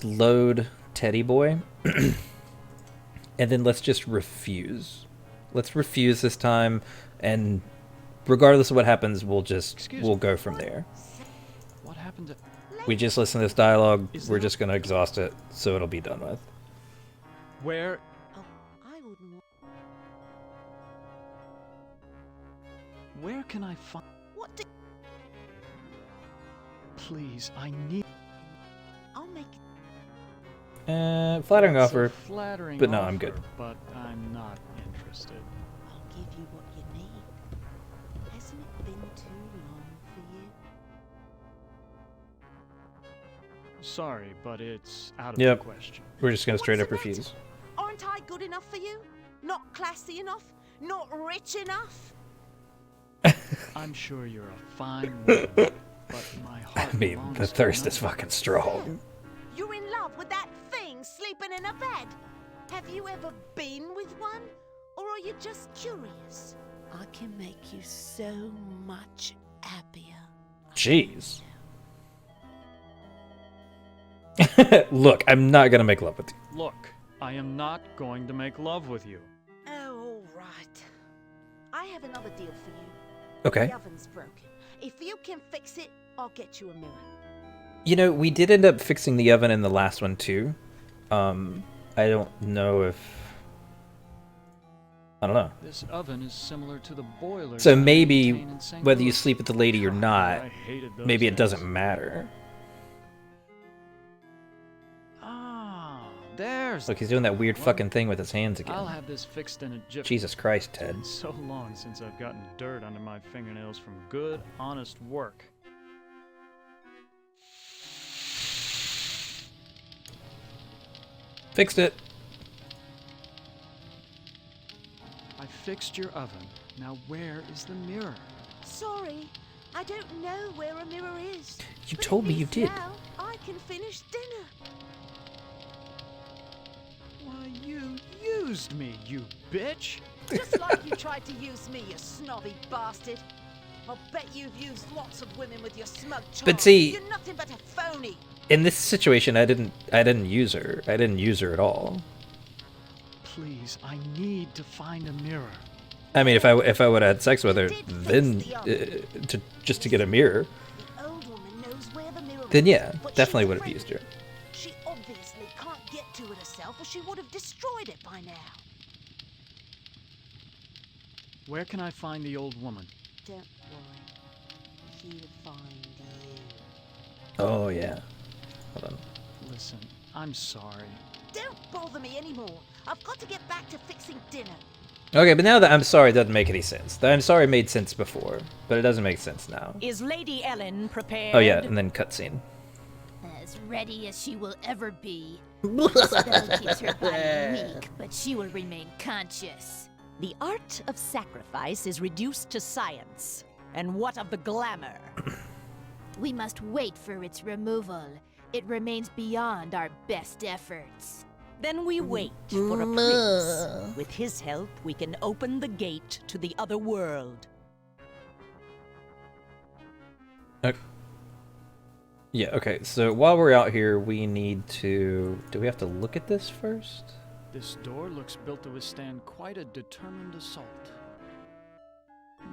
load Teddy Boy, and then let's just refuse. Let's refuse this time, and regardless of what happens, we'll go from there. What happened to... We just listen to this dialogue. We're just gonna exhaust it, so it'll be done with. Where... I wouldn't want... Where can I find... What do... Please, I need... I'll make... Flattering That's offer, a flattering but no, offer, I'm good. But I'm not interested. I'll give you what you need. Hasn't it been too long for you? Sorry, but it's out of Yep. the question. We're just gonna straight up What's the refuse. matter? Aren't I good enough for you? Not classy enough? Not rich enough? I'm sure you're a fine woman, but my heart I mean, belongs the to thirst is another. fucking strong. You're in love with that thing sleeping in a bed? Have you ever been with one? Or are you just curious? I can make you so much happier. Jeez. Look, I'm not gonna make love with you. Look, I am not going to make love with you. Oh, all right. I have another deal for you. Okay. The oven's broken. If you can fix it, I'll get you a mirror. You know, we did end up fixing the oven in the last one too. I don't know if... I don't know. This oven is similar to the boiler. So that I maybe, maintain in St. whether you Louis. sleep with the lady or not, I hated those maybe it days. doesn't matter. Ah, there's... Look, he's doing that weird Well, fucking thing with his hands again. I'll have this fixed in a jiffy. Jesus Christ, Ted. It's been so long since I've gotten dirt under my fingernails from good, honest work. Fixed it. I fixed your oven. Now where is the mirror? Sorry, I don't know where a mirror is. You But told at me you least did. Now I can finish dinner. Why, you used me, you bitch! Just like you tried to use me, you snobby bastard. I'll bet you've used lots of women with your smug charm. But see- You're nothing but a phony. In this situation, I didn't use her. I didn't use her at all. Please, I need to find a mirror. I mean, if I would have had sex with her, then just to get a mirror, The old woman knows where the mirror then is, yeah, but definitely she's would have afraid used of her. it. She obviously can't get to it herself, or she would have destroyed it by now. Where can I find the old woman? Don't worry, she'll find you. Oh yeah. Hold on. Listen, I'm sorry. Don't bother me anymore. I've got to get back to fixing dinner. Okay, but now that I'm sorry doesn't make any sense. The I'm sorry made sense before, but it doesn't make sense now. Is Lady Ellen prepared? Oh yeah, and then cutscene. As ready as she will ever be. The spell keeps her body weak, but she will remain conscious. The art of sacrifice is reduced to science. And what of the glamour? We must wait for its removal. It remains beyond our best efforts. Then we wait for a prince. With his help, we can open the gate to the other world. Yeah, okay, so while we're out here, we need to... Do we have to look at this first? This door looks built to withstand quite a determined assault.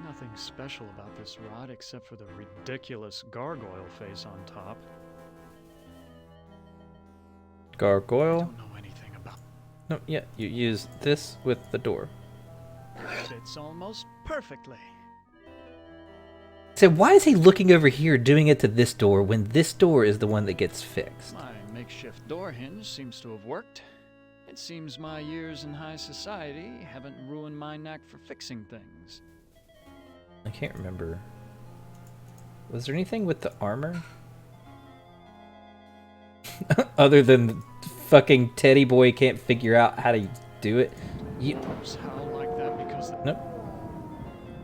Nothing special about this rod except for the ridiculous gargoyle face on top. Gargoyle? I don't know anything about... No, yeah, you use this with the door. Fits almost perfectly. So why is he looking over here doing it to this door when this door is the one that gets fixed? My makeshift door hinge seems to have worked. It seems my years in high society haven't ruined my knack for fixing things. I can't remember. Was there anything with the armor? Other than fucking Teddy Boy can't figure out how to do it. You... How like that because... Nope.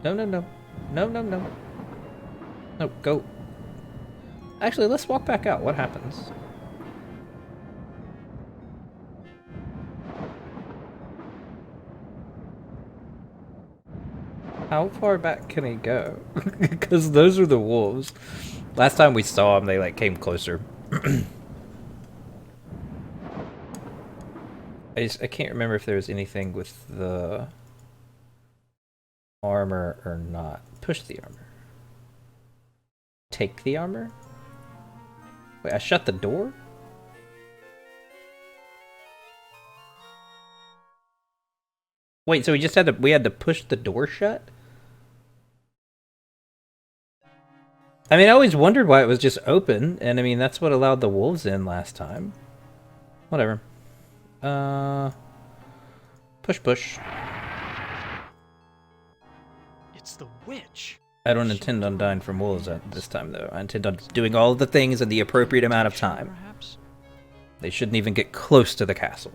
No, no, no. No, no, no. No, go. Actually, let's walk back out. What happens? How far back can he go? Because those are the wolves. Last time we saw them, they like came closer. I can't remember if there was anything with the armor or not. Push the armor. Take the armor? Wait, I shut the door? Wait, so we just had to push the door shut? I mean, I always wondered why it was just open, and I mean, that's what allowed the wolves in last time. Whatever. Push, push. It's the witch. I don't intend on dying from wolves at this time, though. I intend on doing all of the things in the appropriate amount of time. Perhaps? They shouldn't even get close to the castle.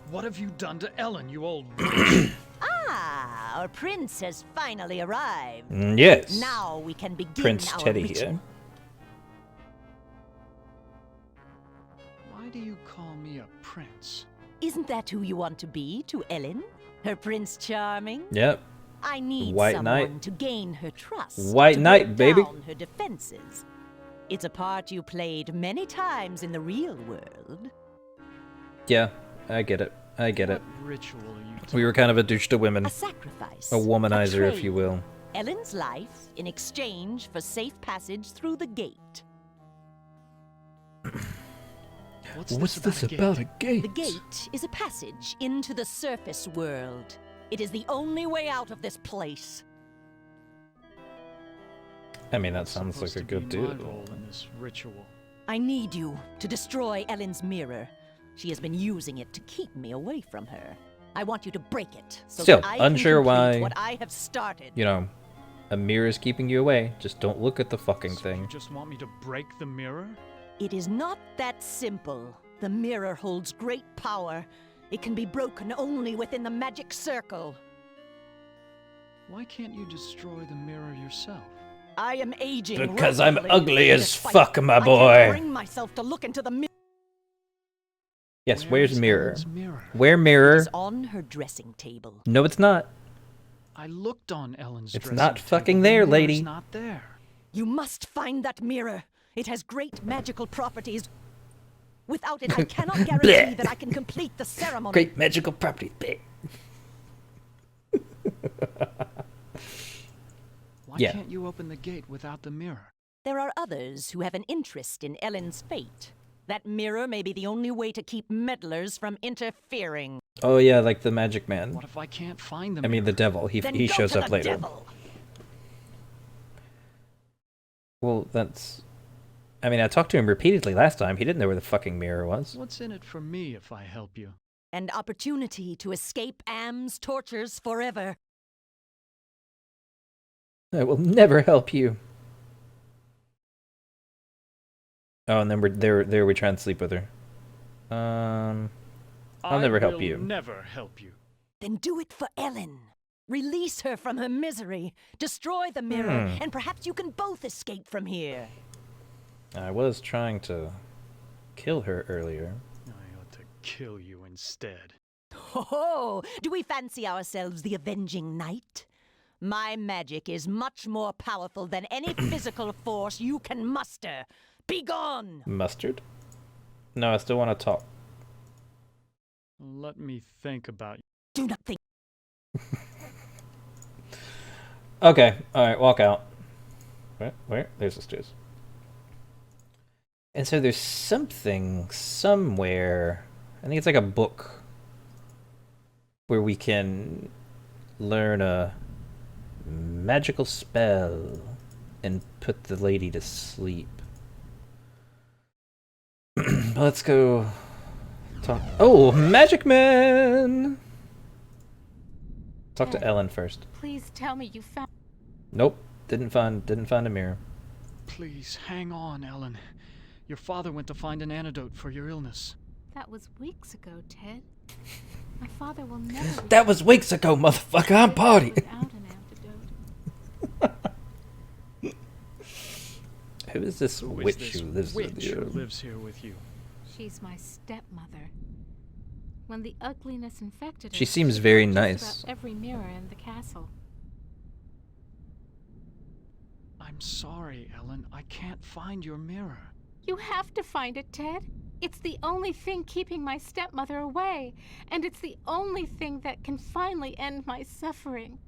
What have you done to Ellen, you old witch? Ah, our prince has finally arrived. Yes. Now we can begin Prince our Teddy ritual. here. Why do you call me a prince? Isn't that who you want to be to Ellen? Her Prince Charming? Yep. I need White someone Knight. to gain her trust. White to Knight, break baby. down her defenses. It's a part you played many times in the real world. Yeah, I get it. I get it. What ritual are you We were kind of a douche to women. A sacrifice. A womanizer, a if you will. Ellen's life in exchange for safe passage through the gate. What's this about a gate? The gate is a passage into the surface world. It is the only way out of this place. I mean, that sounds like a good My deal. role in this ritual. I need you to destroy Ellen's mirror. She has been using it to keep me away from her. I want you to break it so Still, that I unsure can complete why, what I have started. You know, a mirror is keeping you away. Just don't look at the fucking So thing. you just want me to break the mirror? It is not that simple. The mirror holds great power. It can be broken only within the magic circle. Why can't you destroy the mirror yourself? I am aging Because I'm rapidly ugly in as this fight. fuck, my I boy. can't bring myself to look into the mirror. Yes, where's mirror? Ellen's mirror? Where It mirror? is on her dressing table. No, it's not. I looked on Ellen's It's dressing not table. fucking The there, mirror's lady. not there. You must find that mirror. It has great magical properties. Without it, I cannot guarantee that I can complete the ceremony. Great magical property. Bleh. Why Yeah. can't you open the gate without the mirror? There are others who have an interest in Ellen's fate. That mirror may be the only way to keep meddlers from interfering. Oh yeah, like the magic man. What if I can't find the I mean, the devil. He Then he go shows to up the later. devil. Well, that's... I mean, I talked to him repeatedly last time. He didn't know where the fucking mirror was. What's in it for me if I help you? An opportunity to escape Am's tortures forever. I will never help you. Oh, and then we try and sleep with her. I'll never help you. Never help you. Then do it for Ellen. Release her from her misery. Destroy the mirror, and perhaps you can both escape from here. I was trying to kill her earlier. I ought to kill you instead. Oh, do we fancy ourselves the avenging knight? My magic is much more powerful than any physical force you can muster. Be gone! Mustard? No, I still want to talk. Let me think about you. Do not think. Okay, alright, walk out. Where? There's the stairs. And so there's something somewhere. I think it's like a book where we can learn a magical spell and put the lady to sleep. Let's go talk. Oh, Magic Man! Talk to Ellen first. Please tell me you found. Nope, didn't find a mirror. Please hang on, Ellen. Your father went to find an antidote for your illness. That was weeks ago, Ted. My father will never. That was weeks ago, motherfucker. I'm partying. Without an antidote. Who is this witch who lives with you? Lives here with you? She's my stepmother. When the ugliness infected her, She seems very broke just nice. about every mirror in the castle. I'm sorry, Ellen. I can't find your mirror. You have to find it, Ted. It's the only thing keeping my stepmother away, and it's the only thing that can finally end my suffering.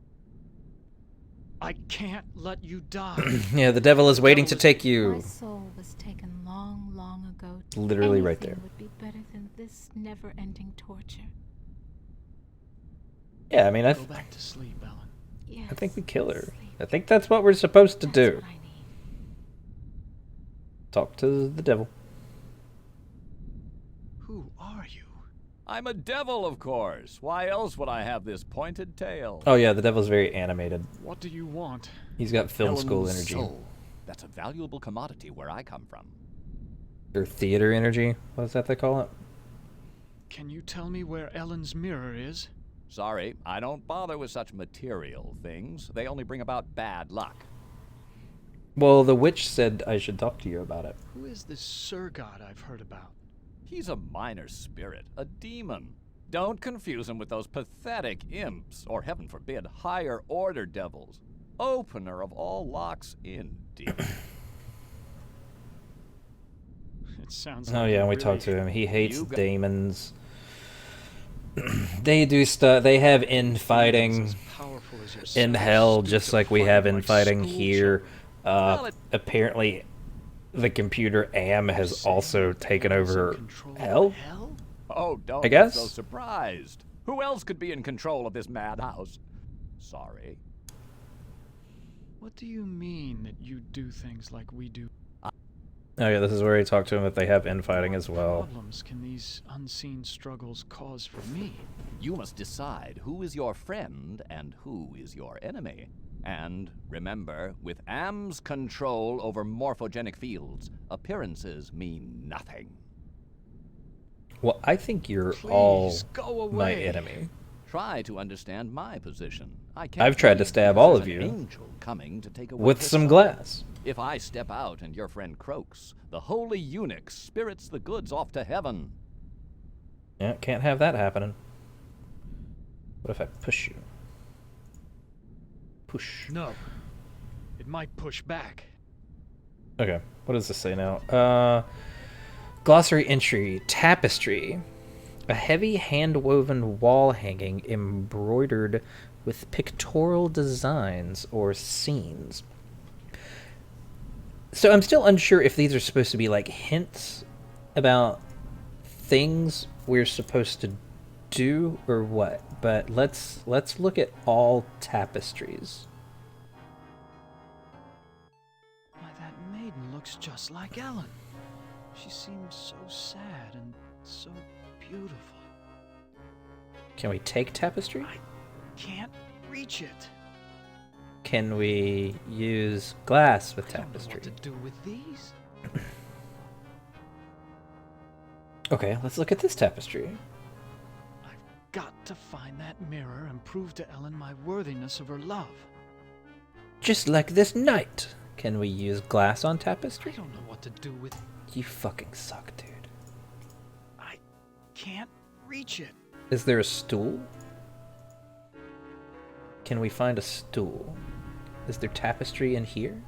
I can't let you die. Yeah, the devil is waiting to take My you. soul was taken long, long ago. Literally right there. Anything would be better than this never-ending torture. Yeah, I mean, Go back to sleep, Ellen. Yes, I think we kill her. I think that's what we're supposed to do. what I need. Talk to the devil. Who are you? I'm a devil, of course. Why else would I have this pointed tail? Oh yeah, the devil's very animated. What do you want? He's got film school Ellen's energy. soul. That's a valuable commodity where I come from. Or theater energy. What is that they call it? Can you tell me where Ellen's mirror is? Sorry, I don't bother with such material things. They only bring about bad luck. Well, the witch said I should talk to you about it. Who is this Sir God I've heard about? He's a minor spirit, a demon. Don't confuse him with those pathetic imps, or heaven forbid, higher order devils. Opener of all locks, indeed. It sounds Oh like yeah, you we really... talked to him. He hates You got- demons. They do stuff. They have infighting As powerful as your in son, hell, stooped just to like we fight have like infighting school here. children. Apparently, the computer Am has Saying also that taken Ellen's in over control of hell. hell? Oh, don't I be guess. so surprised. Who else could be in control of this madhouse? Sorry. What do you mean that you do things like we do? Oh yeah, this is where he talked to him that they have infighting as well. What problems can these unseen struggles cause for me? You must decide who is your friend and who is your enemy. And remember, with Am's control over morphogenic fields, appearances mean nothing. Well, I think you're all Please, go my away. enemy. Try to understand my position. I can't I've tried to believe stab there's all of an you angel coming to take away with her some soul. glass. If I step out and your friend croaks, the holy eunuch spirits the goods off to heaven. Yeah, can't have that happening. What if I push you? Push. No. It might push back. Okay, what does this say now? Glossary entry, tapestry. A heavy hand-woven wall hanging embroidered with pictorial designs or scenes. So I'm still unsure if these are supposed to be like hints about things we're supposed to do or what. But let's look at all tapestries. Why, that maiden looks just like Ellen. She seems so sad and so beautiful. Can we take tapestry? I can't reach it. Can we use glass with I don't know tapestry? what to do with these. Okay, let's look at this tapestry. I've got to find that mirror and prove to Ellen my worthiness of her love. Just like this night. Can we use glass on tapestry? I don't know what to do with... You fucking suck, dude. I can't reach it. Is there a stool? Can we find a stool? Is there tapestry in here?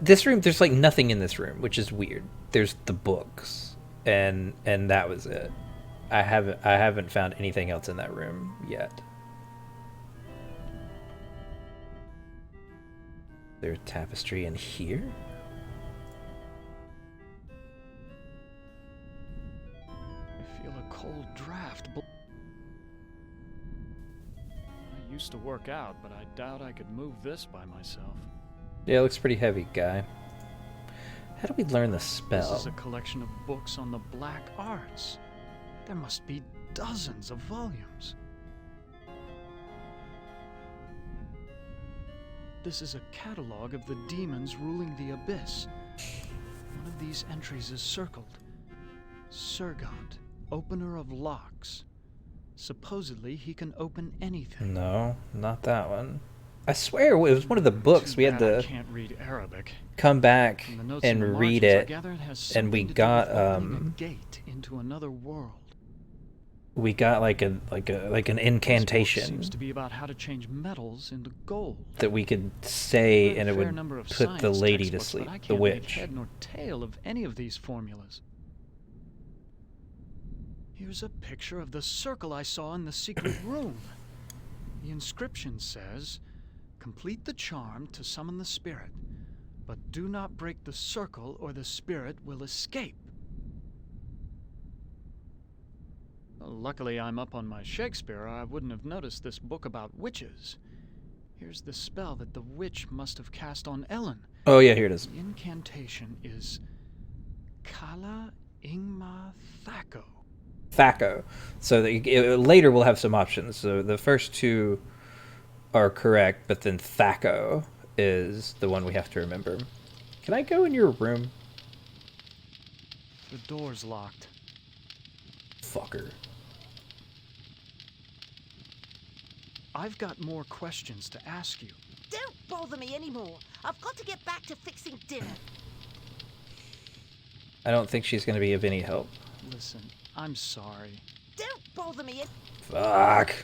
This room, there's like nothing in this room, which is weird. There's the books, and that was it. I haven't found anything else in that room yet. There's tapestry in here? I feel a cold draft. I used to work out, but I doubt I could move this by myself. Yeah, it looks pretty heavy, guy. How do we learn the spell? This is a collection of books on the black arts. There must be dozens of volumes. This is a catalog of the demons ruling the abyss. One of these entries is circled. Surgot, opener of locks. Supposedly he can open anything. No, not that one. I swear it was one of the books. We had I to can't read Arabic. come back And read it, and we got a gate into another world. We got like an incantation Seems to be about how to change metals into gold. that we could say, and it would put the lady to sleep, I the can't witch. make head nor tail of any of these formulas. Here's a picture of the circle I saw in the secret room. The inscription says, "Complete the charm to summon the spirit, but do not break the circle or the spirit will escape." Well, luckily I'm up on my Shakespeare, or I wouldn't have noticed this book about witches. Here's the spell that the witch must have cast on Ellen. Oh yeah, here it is. The incantation is Kala Ingma Thako. Thaco. So later we'll have some options. So the first two are correct, but then Thaco is the one we have to remember. Can I go in your room? The door's locked. Fucker. I've got more questions to ask you. Don't bother me anymore. I've got to get back to fixing dinner. I don't think she's going to be of any help. Listen, I'm sorry. Don't bother me. Fuck.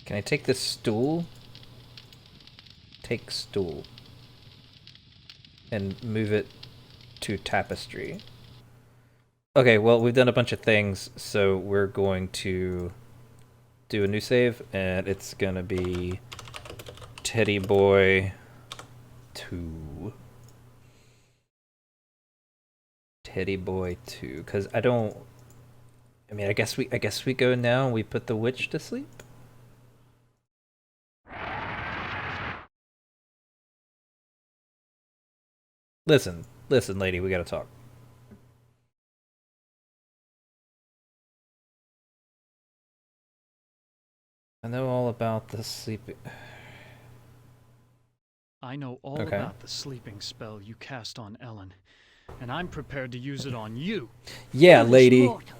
Can I take this stool? Take stool. And move it to tapestry. Okay, well, we've done a bunch of things, so we're going to do a new save, and it's gonna be Teddy Boy 2. Teddy Boy 2, because I mean, I guess we go now and we put the witch to sleep? Listen, lady, we gotta talk. I know all about the sleeping... I know all about the sleeping spell you cast on Ellen, and I'm prepared to use it on you. Yeah, lady. Mortal.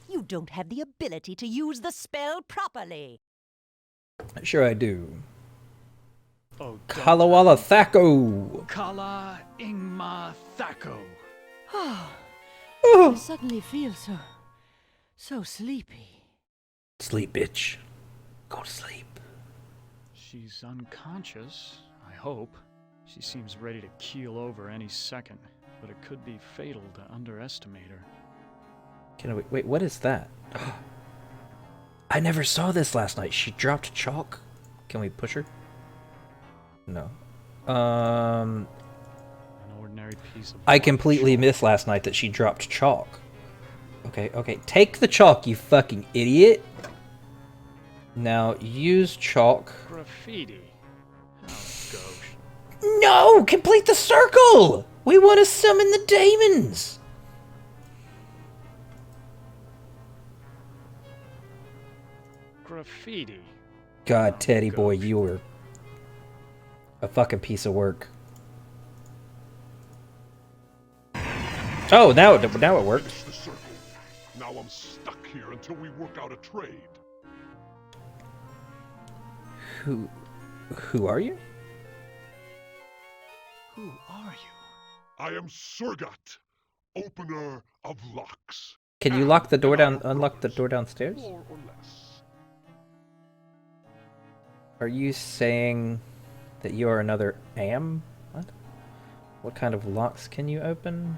You don't have the ability to use the spell properly. Sure I do. Oh, Kalawala Thaco! Kala Ingma Thako. I suddenly feel so sleepy. Sleep, bitch. Go to sleep. She's unconscious, I hope. She seems ready to keel over any second, but it could be fatal to underestimate her. Can I wait, what is that? I never saw this last night. She dropped chalk. Can we push her? No. An ordinary piece of I completely missed last night that she dropped chalk. Okay. Take the chalk, you fucking idiot. Now use chalk. Graffiti. Oh, gosh. No! Complete the circle! We want to summon the demons! Graffiti. God, Teddy boy, you were... A fucking piece of work. Oh, now it worked. Finish the circle. Now I'm stuck here until we work out a trade. Who are you? Who are you? I am Surgat, opener of locks. Can you lock the door down? Unlock the door downstairs? More or less. Are you saying that you are another Am? What? What kind of locks can you open?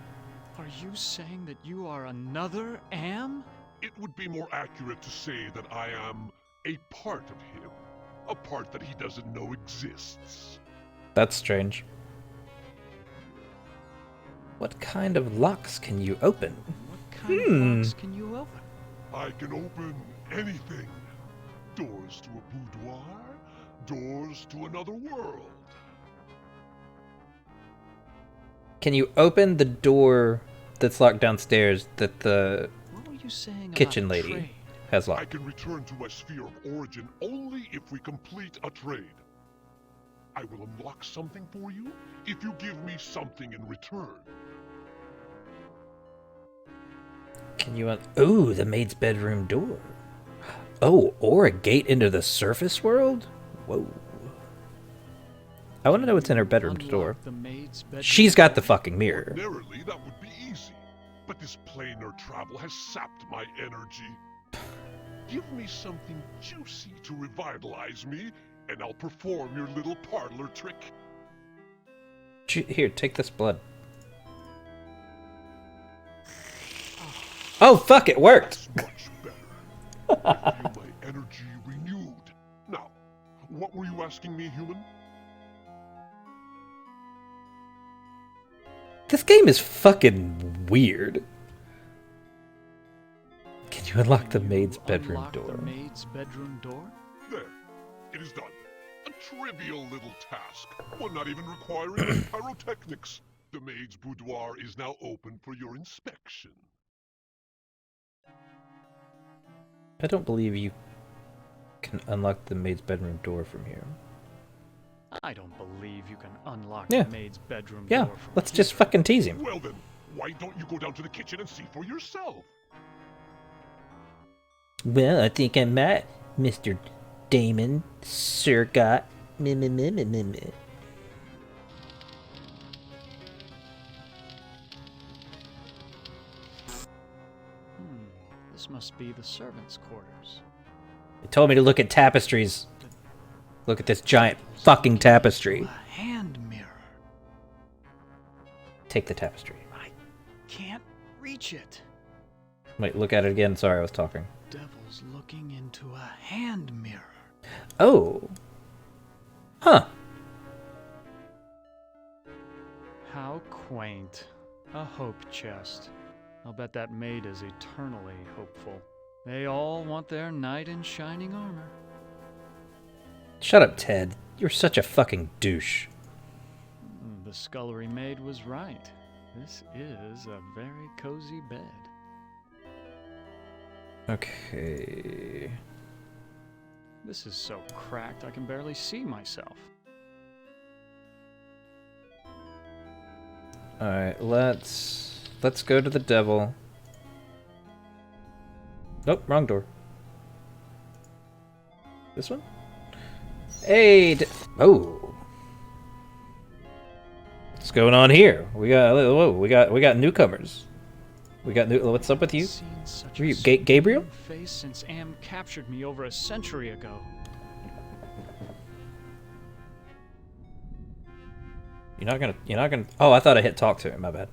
Are you saying that you are another Am? It would be more accurate to say that I am a part of him. A part that he doesn't know exists. That's strange. What kind of locks can you open? What kind of locks can you open? I can open anything. Doors to a boudoir, doors to another world. Can you open the door that's locked downstairs that the What were you saying kitchen about lady trade? has I locked? can return to my sphere of origin only if we complete a trade. I will unlock something for you if you give me something in return. Can you Ooh, the maid's bedroom door. Oh, or a gate into the surface world? Whoa. I want to know what's in her bedroom door. The maid's bedroom She's got the fucking mirror. Ordinarily, that would be easy, but this planar travel has sapped my energy. Give me something juicy to revitalize me, and I'll perform your little parlor trick. Here, take this blood. Oh, fuck, it worked! That's much better. I feel my energy renewed. Now, what were you asking me, human? This game is fucking weird. Can you unlock the maid's bedroom Unlock door? the maid's bedroom door? There. It is done. A trivial little task, one not even requiring any pyrotechnics. The maid's boudoir is now open for your inspection. I don't believe you can unlock the maid's bedroom door from here. I don't believe you can unlock Yeah. the maid's bedroom Yeah, door from let's here. just fucking tease him. Well then, why don't you go down to the kitchen and see for yourself? Well, I think I might, Mr. Damon Surgat. This must be the servants' quarters. They told me to look at tapestries. Look at this giant fucking tapestry. A hand mirror. Take the tapestry. I can't reach it. Wait, look at it again. Sorry, I was talking. Devil's looking into a hand mirror. Oh. Huh. How quaint. A hope chest. I'll bet that maid is eternally hopeful. They all want their knight in shining armor. Shut up, Ted. You're such a fucking douche. The scullery maid was right. This is a very cozy bed. Okay. This is so cracked I can barely see myself. Alright, let's go to the devil. Nope, wrong door. This one? Hey, oh. What's going on here? We got newcomers. What's up with you? Who are you, Gabriel? Face since Am captured me over a century ago. You're not gonna. Oh, I thought I hit talk to him. My bad.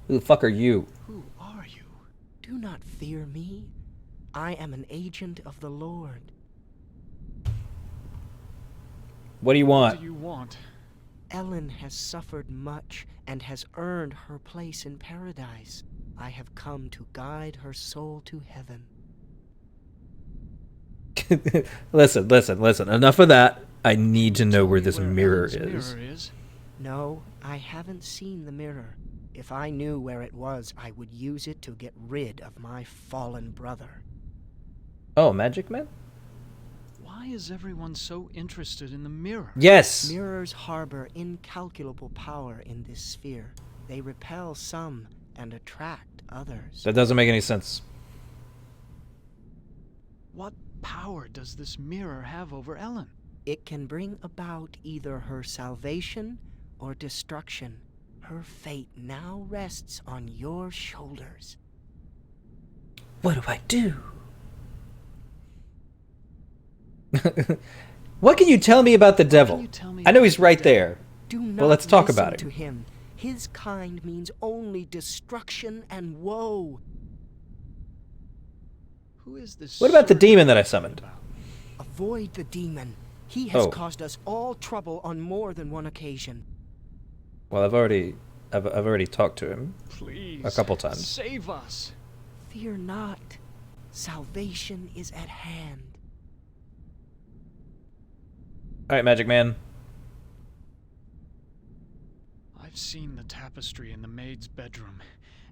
Who the fuck are you? Who are you? Do not fear me. I am an agent of the Lord. What do you want? What do you want? Ellen has suffered much and has earned her place in paradise. I have come to guide her soul to heaven. Listen. Enough of that. I need to know where this mirror is. No, I haven't seen the mirror. If I knew where it was, I would use it to get rid of my fallen brother. Oh, Magic Man? Why Why is everyone so interested in the mirror? Yes! Mirrors harbor incalculable power in this sphere. They repel some and attract others. That doesn't make any sense. What power does this mirror have over Ellen? It can bring about either her salvation or destruction. Her fate now rests on your shoulders. What do I do? What can you tell me about the devil? I know he's right there. Do not Well, let's talk listen about to him. him. His kind means only destruction and woe. Who is this? What about the demon that I summoned? Avoid the demon. He has Oh. caused us all trouble on more than one occasion. Well, I've already talked to him Please, a couple times. save us. Fear not. Salvation is at hand. All right, Magic Man. I've seen the tapestry in the maid's bedroom,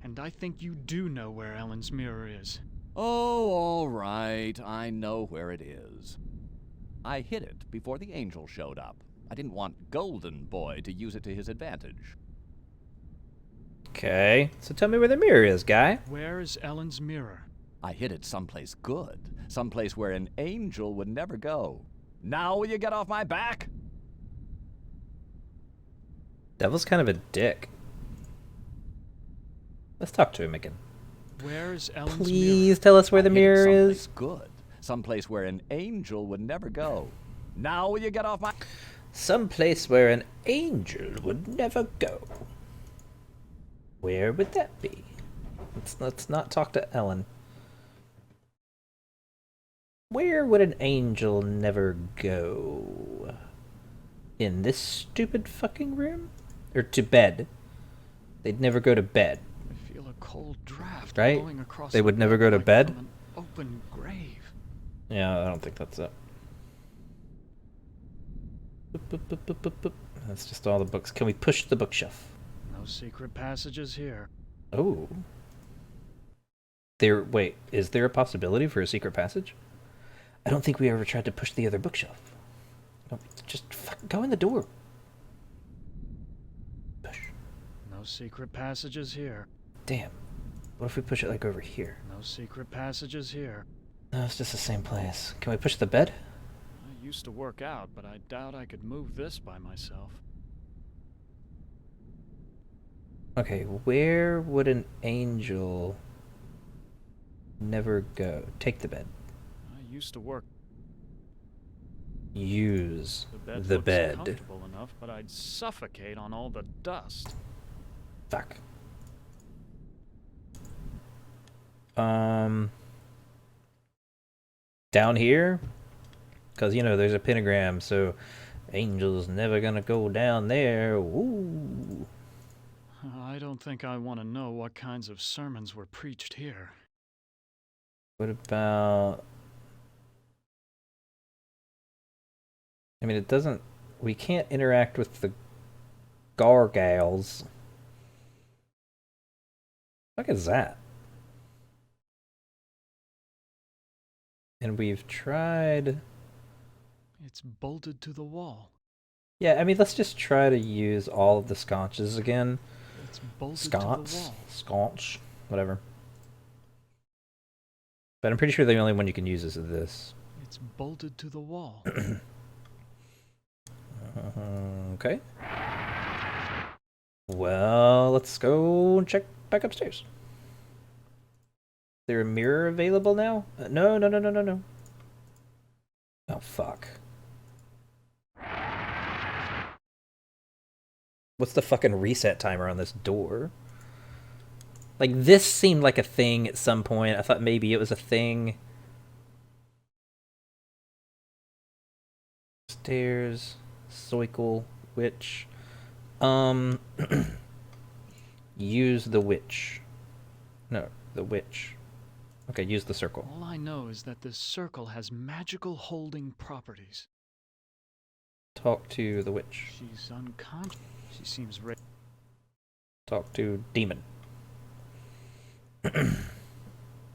and I think you do know where Ellen's mirror is. Oh, all right. I know where it is. I hid it before the angel showed up. I didn't want Golden Boy to use it to his advantage. Okay, so tell me where the mirror is, guy. Where is Ellen's mirror? I hid it someplace good, someplace where an angel would never go. Now will you get off my back? Devil's kind of a dick. Let's talk to him again. Where is Ellen's Please tell us where the I hid it mirror someplace is. good, someplace where an angel would never go. Now will you get off my... Someplace where an angel would never go. Where would that be? Let's not talk to Ellen. Where would an angel never go? In this stupid fucking room? Or to bed? They'd never go to bed. I feel a cold draft Right? blowing across They the would never go to like bed? from an open grave. Yeah, I don't think that's it. Boop, boop, boop, boop, boop, boop. That's just all the books. Can we push the bookshelf? No secret passages here. Oh. Wait, is there a possibility for a secret passage? I don't think we ever tried to push the other bookshelf. No, just fucking go in the door. Push. No secret passages here. Damn. What if we push it like over here? No secret passages here. No, it's just the same place. Can we push the bed? I used to work out, but I doubt I could move this by myself. Okay, where would an angel never go? Take the bed. I used to work. Use The bed the looks bed. comfortable enough, but I'd suffocate on all the dust. Fuck. Down here? Because, you know, there's a pentagram, so angel's never gonna go down there. Ooh. I don't think I want to know what kinds of sermons were preached here. What about... I mean, it doesn't... We can't interact with the gargoyles. What is that? And we've tried... It's bolted to the wall. Yeah, I mean, let's just try to use all of the sconces again. It's bolted to the wall. Sconce, whatever. But I'm pretty sure the only one you can use is this. It's bolted to the wall. Okay. Well, let's go check back upstairs. Is there a mirror available now? No. Oh, fuck. What's the fucking reset timer on this door? Like, this seemed like a thing at some point. I thought maybe it was a thing. Stairs. Soikle. Witch. Use the witch. No, the witch. Okay, use the circle. All I know is that this circle has magical holding properties. Talk to the witch. She's unconscious. She seems ready. Talk to demon.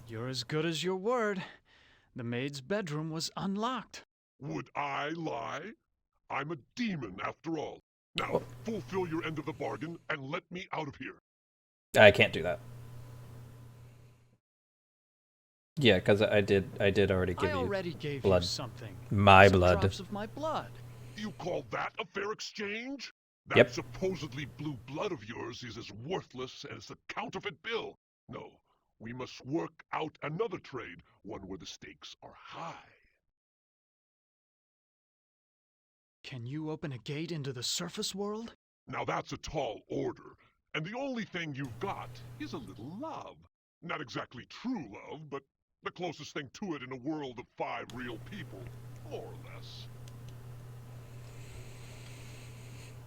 You're as good as your word. The maid's bedroom was unlocked. Would I lie? I'm a demon after all. Now, fulfill your end of the bargain and let me out of here. I can't do that. Yeah, because I did already give I you already gave blood. you something. My Some blood. drops of my blood. You call that a fair exchange? That Yep. supposedly blue blood of yours is as worthless as a counterfeit bill. No, we must work out another trade, one where the stakes are high. Can you open a gate into the surface world? Now that's a tall order, and the only thing you've got is a little love. Not exactly true love, but the closest thing to it in a world of 5 real people, more or less.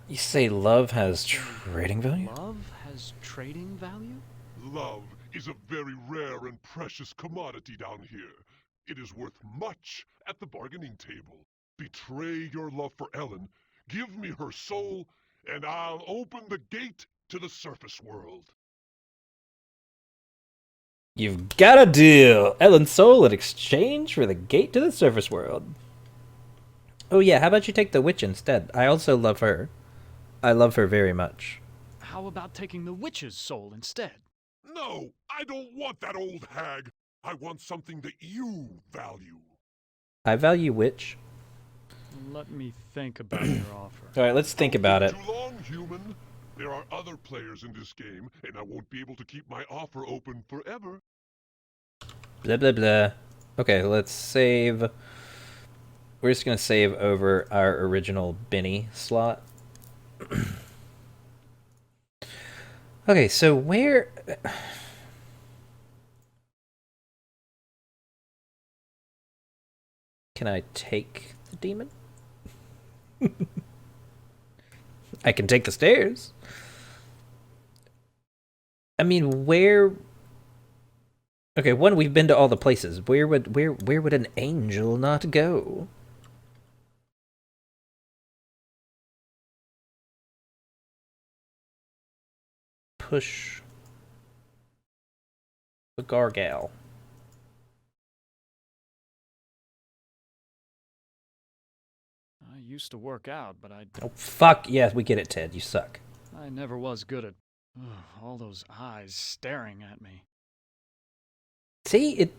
You say love has trading value? Love has trading value? Love is a very rare and precious commodity down here. It is worth much at the bargaining table. Betray your love for Ellen, give me her soul, and I'll open the gate to the surface world. You've got a deal! Ellen's soul in exchange for the gate to the surface world. Oh yeah, how about you take the witch instead? I also love her. I love her very much. How about taking the witch's soul instead? No, I don't want that old hag. I want something that you value. I value witch. Let me think about your offer. Alright, let's think about it. Too long, human. There are other players in this game, and I won't be able to keep my offer open forever. Blah blah blah. Okay, let's save. We're just gonna save over our original Benny slot. Okay, so where... Can I take the demon? I can take the stairs. I mean, where... Okay, one, we've been to all the places. Where would an angel not go? Push the gargoyle. I used to work out, but Oh, fuck. Yes, we get it, Ted. You suck. I never was good at all those eyes staring at me. See,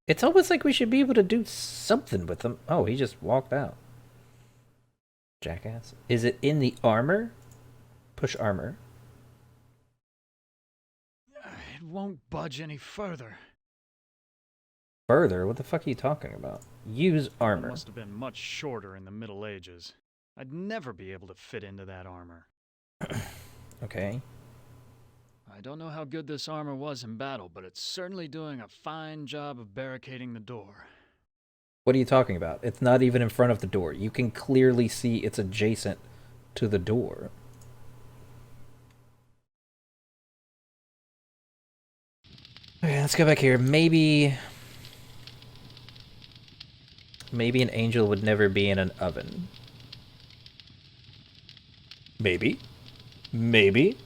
it's almost like we should be able to do something with them. Oh, he just walked out. Jackass. Is it in the armor? Push armor. It won't budge any further. Further? What the fuck are you talking about? Use armor. It must have been much shorter in the Middle Ages. I'd never be able to fit into that armor. Okay. I don't know how good this armor was in battle, but it's certainly doing a fine job of barricading the door. What are you talking about? It's not even in front of the door. You can clearly see it's adjacent to the door. Okay, let's go back here. Maybe an angel would never be in an oven. Maybe. Maybe.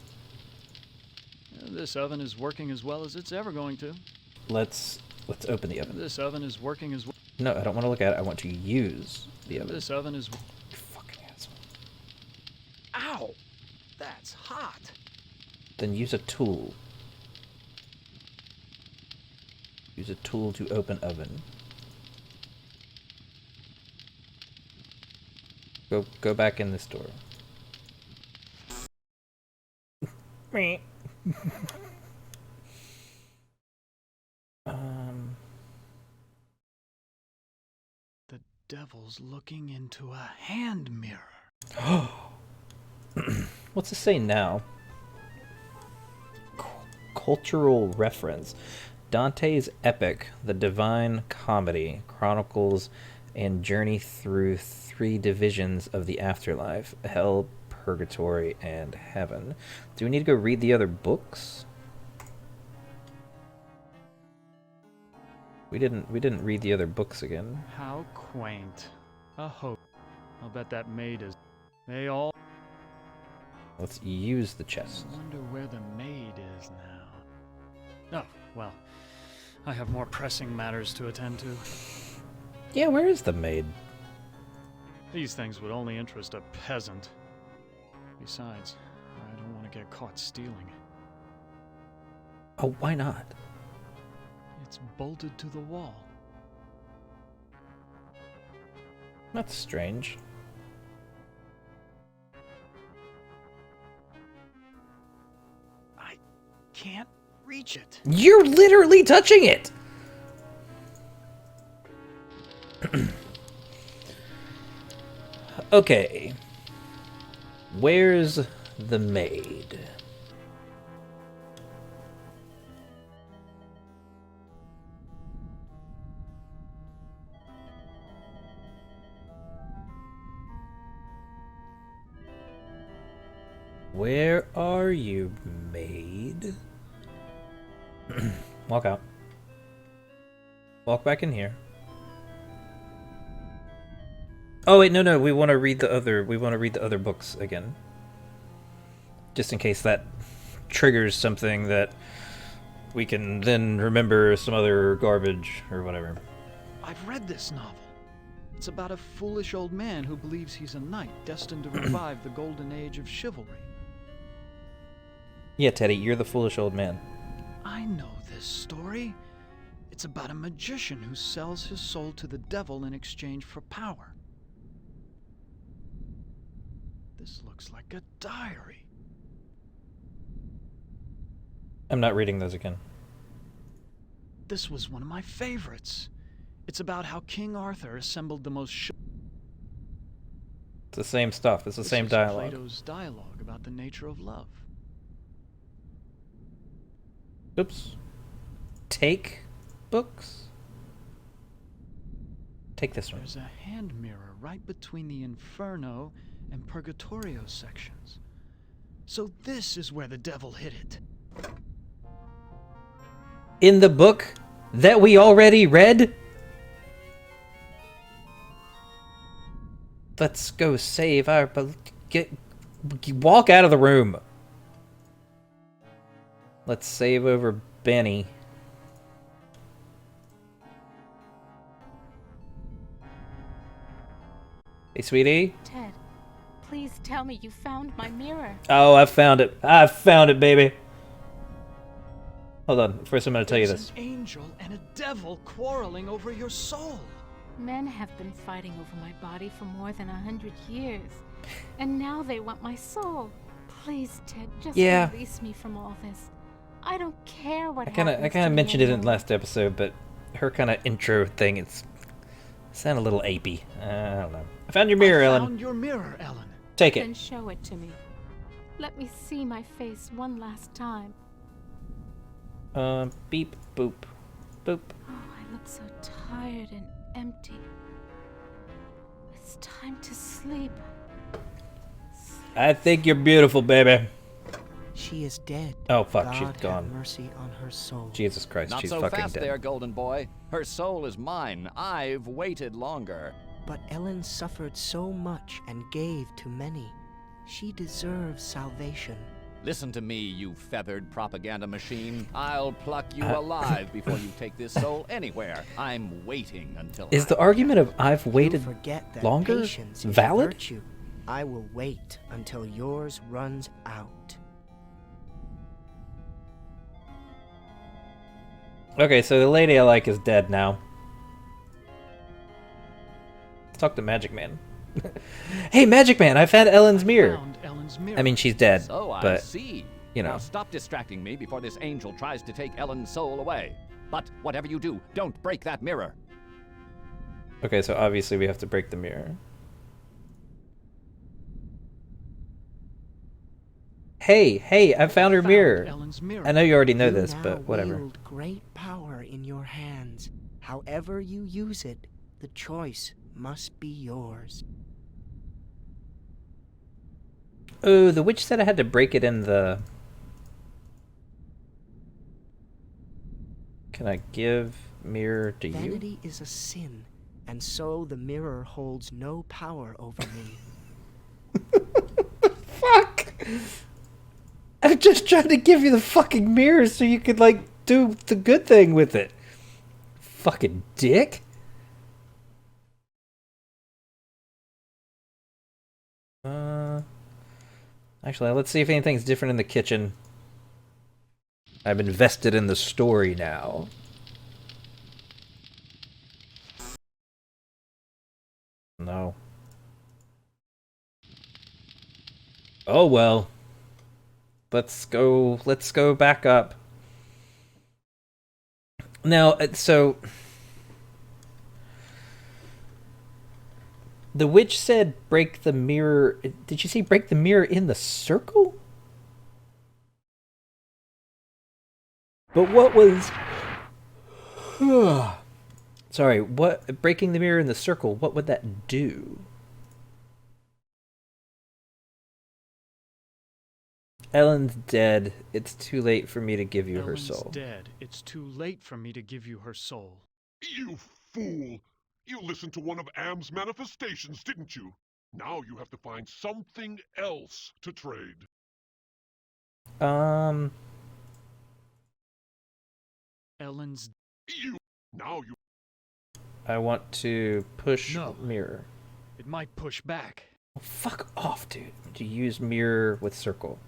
This oven is working as well as it's ever going to. Let's open the oven. This oven is working as well. No, I don't want to look at it. I want to use the oven. This oven is... You fucking asshole. Ow! That's hot. Then use a tool. Use a tool to open oven. Go back in this door. The devil's looking into a hand mirror. What's it say now? Cultural reference. Dante's epic, The Divine Comedy, chronicles and journey through 3 divisions of the afterlife: hell, purgatory, and heaven. Do we need to go read the other books? We didn't read the other books again. How quaint. A hope. I'll bet that maid is... They all... Let's use the chest. I wonder where the maid is now. Oh, well, I have more pressing matters to attend to. Yeah, where is the maid? These things would only interest a peasant. Besides, I don't want to get caught stealing. Oh, why not? It's bolted to the wall. That's strange. I can't reach it. You're literally touching it! Okay. Where's the maid? Where are you, maid? Walk out. Walk back in here. Oh wait, no, we want to read the other books again. Just in case that triggers something that we can then remember some other garbage or whatever. I've read this novel. It's about a foolish old man who believes he's a knight destined to revive the golden age of chivalry. Yeah, Teddy, you're the foolish old man. I know this story. It's about a magician who sells his soul to the devil in exchange for power. This looks like a diary. I'm not reading those again. This was one of my favorites. It's about how King Arthur assembled the most It's the same stuff. It's the same dialogue. Plato's dialogue about the nature of love. Oops. Take books? Take this one. There's a hand mirror right between the Inferno and Purgatorio sections. So this is where the devil hid it. In the book that we already read? Let's go save our... Walk out of the room. Let's save over Benny. Hey, sweetie? Ted, please tell me you found my mirror. Oh, I found it. I found it, baby. Hold on. First, I'm going to tell you this. There's an angel and a devil quarreling over your soul. Men have been fighting over my body for more than 100 years. And now they want my soul. Please, Ted, just release me from all this. I don't care what happens. I kind of mentioned it in the last episode, but her kind of intro thing, it's sound a little apey. I don't know. I found your mirror, Ellen. I found your mirror, Ellen. Take it. Then show it to me. Let me see my face one last time. Beep, boop, boop. Oh, I look so tired and empty. It's time to sleep. I think you're beautiful, baby. She is dead. Oh, fuck, God she's gone. Have mercy on her soul. Jesus Christ, Not she's so fucking fast dead. there, golden boy. Her soul is mine. I've waited longer. But Ellen suffered so much and gave to many. She deserves salvation. Listen to me, you feathered propaganda machine. I'll pluck you alive before you take this soul anywhere. I'm waiting until Is the argument of I've waited forget that longer patience is a valid? virtue. I will wait until yours runs out. Okay, so the lady I like is dead now. Let's talk to Magic Man. Hey, Magic Man, I found Ellen's mirror. I mean, she's dead, So I but, see. you know. Now stop distracting me before this angel tries to take Ellen's soul away. But whatever you do, don't break that mirror. Okay, so obviously we have to break the mirror. Hey, I found her mirror. Ellen's mirror. I know you already know You this, now but whatever. wield great power in your hands. However you use it, the choice must be yours. Oh, the witch said I had to break it in the... Can I give mirror to you? Vanity is a sin, and so the mirror holds no power over me. Fuck! I'm just trying to give you the fucking mirror so you could, like, do the good thing with it. Fucking dick. Actually, let's see if anything's different in the kitchen. I'm invested in the story now. No. Oh well. Let's go back up. Now, so the witch said break the mirror. Did you say break the mirror in the circle? But what was... Sorry, what... Breaking the mirror in the circle, what would that do? Ellen's dead. It's too late for me to give you her soul. Ellen's dead. It's too late for me to give you her soul. You fool! You listened to one of Am's manifestations, didn't you? Now you have to find something else to trade. Ellen's... Now you... I want to push mirror. It might push back. Oh, fuck off, dude. To use mirror with circle.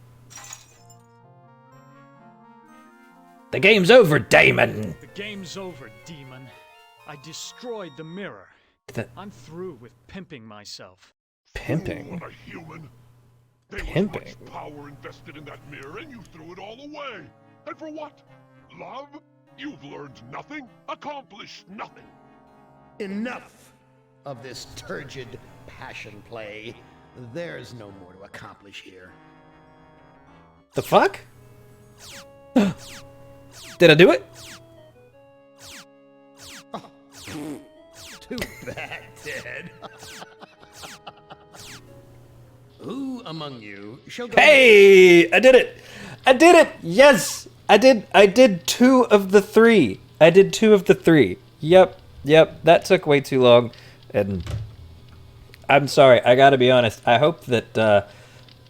The game's over, Damon! The game's over, demon. I destroyed the mirror. I'm through with pimping myself. Pimping? What a human! There Pimping? was much power invested in that mirror and you threw it all away! And for what? Love? You've learned nothing, accomplished nothing. Enough of this turgid passion play. There's no more to accomplish here. The fuck? Did I do it? Oh, too bad, Ted. Who among you shall go? Hey! I did it! I did it! Yes! I did 2 of the 3. I did 2 of the 3. Yep. That took way too long. And I'm sorry, I gotta be honest. I hope that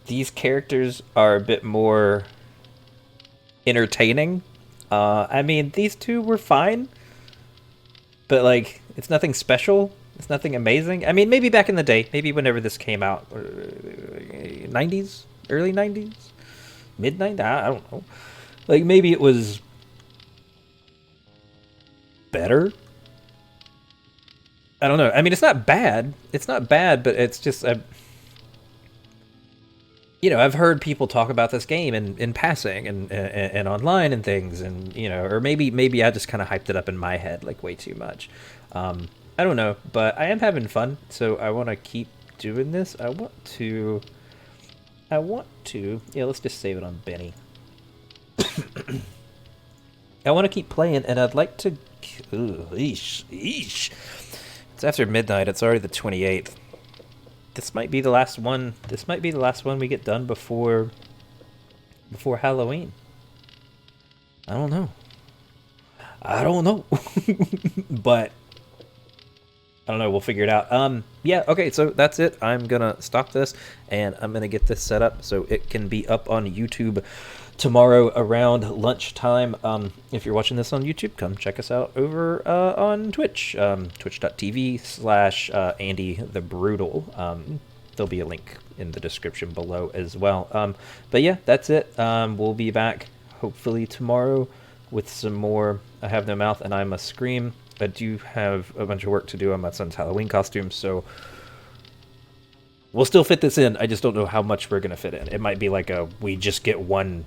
these characters are a bit more entertaining. I mean, these 2 were fine. But, like, it's nothing special. It's nothing amazing. I mean, maybe back in the day. Maybe whenever this came out. 90s? Early 90s? Mid-90s? I don't know. Like, maybe it was better? I don't know. I mean, it's not bad. It's not bad, but it's just... you know, I've heard people talk about this game in passing and online and things, and, you know, or maybe I just kind of hyped it up in my head, like, way too much. I don't know, but I am having fun, so I want to keep doing this. I want to... Yeah, let's just save it on Benny. I want to keep playing, and I'd like to... Eesh. It's after midnight. It's already the 28th. This might be the last one. This might be the last one we get done before Halloween. I don't know. But I don't know. We'll figure it out. Yeah. Okay. So that's it. I'm gonna stop this, and I'm gonna get this set up so it can be up on YouTube tomorrow around lunchtime. If you're watching this on YouTube, come check us out over on Twitch, twitch.tv/Andy the Brutal. There'll be a link in the description below as well. But yeah, that's it. We'll be back hopefully tomorrow with some more I Have No Mouth and I Must Scream. I do have a bunch of work to do on my son's Halloween costume, so we'll still fit this in. I just don't know how much we're going to fit in. It might be like we just get one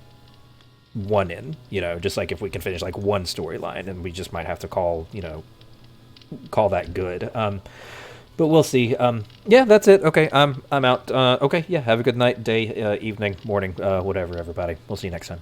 in, you know, just like if we can finish like one storyline, and we just might have to call that good. But we'll see. Yeah, that's it. Okay, I'm out. Okay, yeah, have a good night, day, evening, morning, whatever, everybody. We'll see you next time.